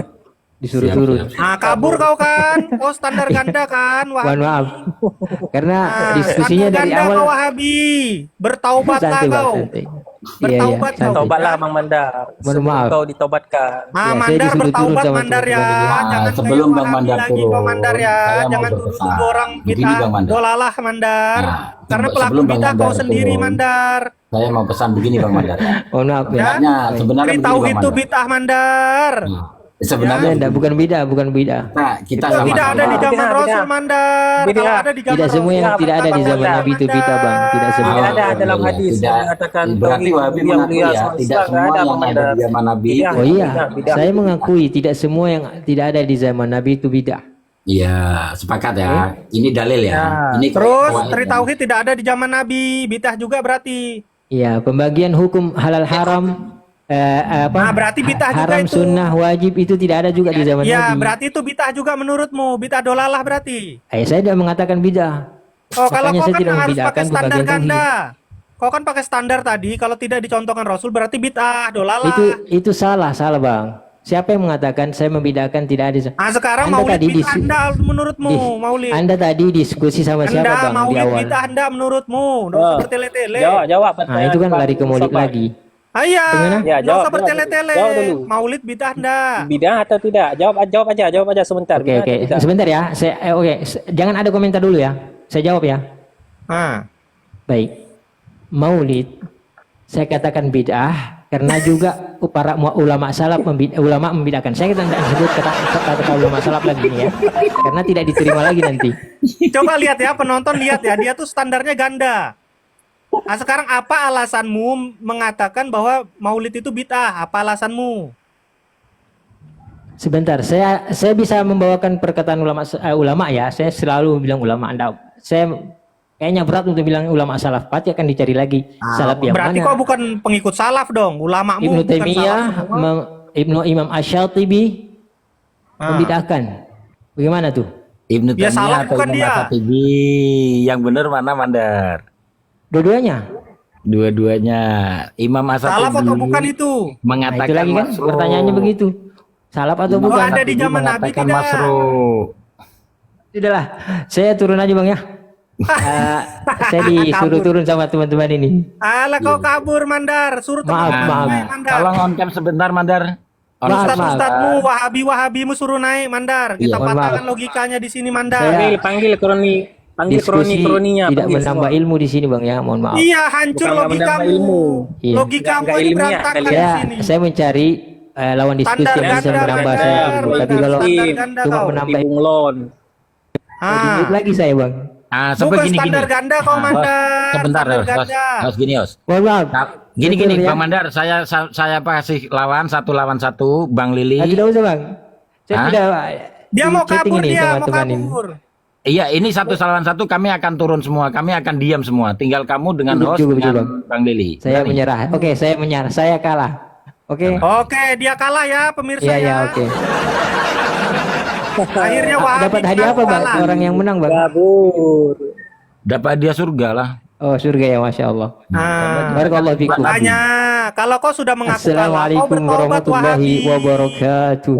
E: Disuruh
F: Siap,
E: turun.
F: siap.
D: Nah, kabur kau kan? Kau standar ganda kan, Wahabi.
E: Mohon maaf. Karena diskusinya
D: standar
E: dari
D: ganda
E: awal
D: kau Wahabi. Bertaubatlah
E: santai Bang,
D: kau.
E: santai.
D: Bertaubat kau.
E: santai.
C: Tobatlah Mang Mandar.
E: Mohon
C: Sebelum
E: maaf.
C: kau ditobatkan.
D: Ah,
E: Ya, saya
D: Mandar
E: disuruh turun
D: bertaubat
E: sama
D: Mandar ya.
E: teman-teman ini.
F: Nah,
D: Jangan
F: sebelum
D: kayak
F: Bang
D: Wahabi
F: Mandar
D: lagi
F: turun,
D: kau Mandar ya.
F: saya mau
D: Jangan
F: berpesan.
D: tuduh orang
F: Begini,
D: bid'ah
F: Bang Mandar.
D: dolalah Mandar.
F: Nah,
D: Karena pelaku
F: sebelum Bang
D: bid'ah kau
F: Mandar
D: sendiri
F: turun,
D: Mandar.
F: Saya mau pesan begini Bang Mandar.
E: Mohon maaf ya.
F: Sebenarnya
D: Tri
F: begini
D: Tauhid
F: Bang
D: itu
F: Mandar.
D: bid'ah Mandar.
F: Sebenarnya
E: Enggak, bukan beda.
F: kita
D: Itu tidak ada di
F: sama-sama.
D: zaman
C: Bid'ah,
D: Rasul
C: bid'ah.
D: Mandar.
C: Bid'ah.
D: Kalau ada di zaman
E: Tidak semua yang
D: Rasul,
E: tidak ada di zaman
D: Mandar.
E: Nabi itu bid'ah Bang. Tidak semua.
C: Tidak ada dalam
F: iya,
C: hadis
F: tidak.
C: yang mengatakan
F: Berarti
C: tauhid
F: Wahabi
C: yang
F: mengakui
C: mulia
F: ya,
C: semesta,
F: tidak
C: nggak
F: semua
C: ada,
F: yang
C: Bang
F: ada
C: Mandar.
F: di zaman Nabi.
C: Bid'ah.
E: Oh iya,
C: Bid'ah.
E: saya mengakui tidak semua yang tidak ada di zaman Nabi itu bidah.
F: Iya, sepakat ya. Ini dalil ya. Ini
D: Terus
F: kawaid
D: Tri
F: ya.
D: Tauhid tidak ada di zaman Nabi, bid'ah juga berarti.
E: Iya, pembagian hukum halal haram
D: Nah, berarti bid'ah juga
E: haram
D: itu.
E: sunnah wajib itu tidak ada juga di zaman
D: Ya,
E: Nabi.
D: berarti itu bid'ah juga menurutmu, bid'ah dolalah berarti.
E: Saya tidak mengatakan bidah.
D: Oh, kalau
E: Makanya
D: kau
E: saya
D: kan
E: tidak
D: harus
E: membedakan
D: pakai standar
E: pembagian tauhid.
D: ganda. Kau kan pakai standar tadi, kalau tidak dicontohkan Rasul berarti bid'ah, dolalah.
E: Itu salah Bang. Siapa yang mengatakan saya membedakan tidak ada?
D: Nah, sekarang
E: Anda
D: maulid
E: tadi
D: bid'ah Anda menurutmu, maulid.
E: Anda tadi diskusi sama siapa Bang di
D: Maulid
E: awal?
D: bid'ah Anda menurutmu, nggak usah bertele-tele.
C: Jawab.
E: Nah, itu kan lari ke maulid lagi.
D: Iya,
E: Bagaimana?
C: Ya,
D: nggak
C: jawab,
D: usah bertele-tele.
C: jawab dulu.
D: Maulid bid'ah Anda.
C: Bidah atau tidak? Jawab aja sebentar.
E: Oke,
C: Bidah atau tidak?
E: sebentar ya. Jangan ada komentar dulu ya. Saya jawab ya.
D: Nah,
E: Baik. Maulid saya katakan bid'ah karena juga para ulama salaf membid'ahkan. Saya tidak sebut kata ulama salaf lagi ini ya. Karena tidak diterima lagi nanti.
D: coba lihat ya, penonton lihat ya, dia tuh standarnya ganda. Nah, sekarang apa alasanmu mengatakan bahwa maulid itu bid'ah? Apa alasanmu?
E: Sebentar, saya bisa membawakan perkataan ulama ya. Saya selalu bilang ulama. Saya kayaknya berat untuk bilang ulama salaf. Pasti akan dicari lagi salaf yang
D: Berarti
E: mana.
D: kau bukan pengikut salaf dong, ulamamu
E: Ibnu
D: bukan
E: Taimiyah,
D: salaf.
E: Ibnu Imam Asy-Syafi'i membid'ahkan. Bagaimana tuh?
F: Ibnu
D: Ya, salah
F: Taimiyah atau
D: bukan
F: Imam
D: dia.
F: Asy-Syafi'i? Yang benar mana Mandar?
E: Dua-duanya.
F: Dua-duanya. Imam
D: Salaf atau
F: Asy-Syafi'i
D: bukan itu?
E: Nah,
F: mengatakan
E: itu lagi kan
F: masruh.
E: pertanyaannya begitu. Salaf atau
D: Oh,
E: bukan?
D: ada di zaman Nabi
F: Mengatakan
D: tidak?
F: masruh.
E: Sudahlah, saya turun aja Bang ya. Saya disuruh turun sama teman-teman ini.
D: Alah kau kabur Mandar, suruh
E: Maaf,
D: teman-teman
E: maaf.
D: naik Mandar.
F: Tolong on cam sebentar Mandar. On
E: Maaf,
F: cam.
D: Ustadz-ustadmu, wahabi-wahabimu suruh naik Mandar. Kita
F: Iya,
E: mohon
D: patahkan
E: maaf.
D: logikanya di sini Mandar.
C: Panggil
E: Diskusi
C: kroninya.
E: tidak
C: panggil
E: menambah
C: semua.
E: ilmu di sini Bang ya, mohon maaf.
D: Iya, hancur
C: Bukan nggak menambah
D: logikamu.
C: ilmu.
E: Iya.
D: Logikamu
C: Nggak
D: ini
C: ilmiah
D: berantakan
C: kalian.
D: di sini.
E: Saya mencari lawan diskusi
D: Standar
E: yang bisa
D: ganda,
E: menambah
D: Mandar,
E: saya ilmu. Tapi
D: Mandar,
E: kalau
D: standar ganda
E: cuma
D: kau.
E: menambah
C: Di bunglon.
E: ilmu
D: Ah,
E: lagi saya Bang.
D: bukan
F: Gini.
D: standar ganda kau Mandar.
F: Sebentar,
D: Standar
F: Os.
D: ganda.
F: Os, gini, Os.
E: Mohon maaf.
F: Gini,
E: Betul, ya.
F: Bang Mandar, saya kasih lawan satu, Bang Lili.
E: Tidak usah Bang. Saya
F: Hah?
E: tidak.
D: Dia mau
E: chatting
D: kabur
E: ini
D: dia,
E: sama
D: mau
E: teman ini.
D: kabur.
F: Iya, ini satu lawan satu, kami akan turun semua, kami akan diam semua. Tinggal kamu dengan host
E: Cukup,
F: dengan
E: Bang.
F: Bang Lili.
E: Saya
F: Berani?
E: menyerah. Oke, saya menyerah. Saya kalah. Oke.
D: Oke, dia kalah ya pemirsa
E: Iya,
D: ya.
E: ya, oke.
D: Akhirnya Wahabi
E: Dapat hadiah apa bang?
D: kalah.
E: Orang yang menang bang?
B: Kabur.
F: Dapat dia surga lah.
E: Oh surga ya, masya Allah.
D: Nah,
E: Barakallahu fikum.
D: makanya kalau kau sudah mengaku kalah, kau
E: Assalamualaikum
D: bertobat
E: warahmatullahi
D: Wahabi.
E: wabarakatuh.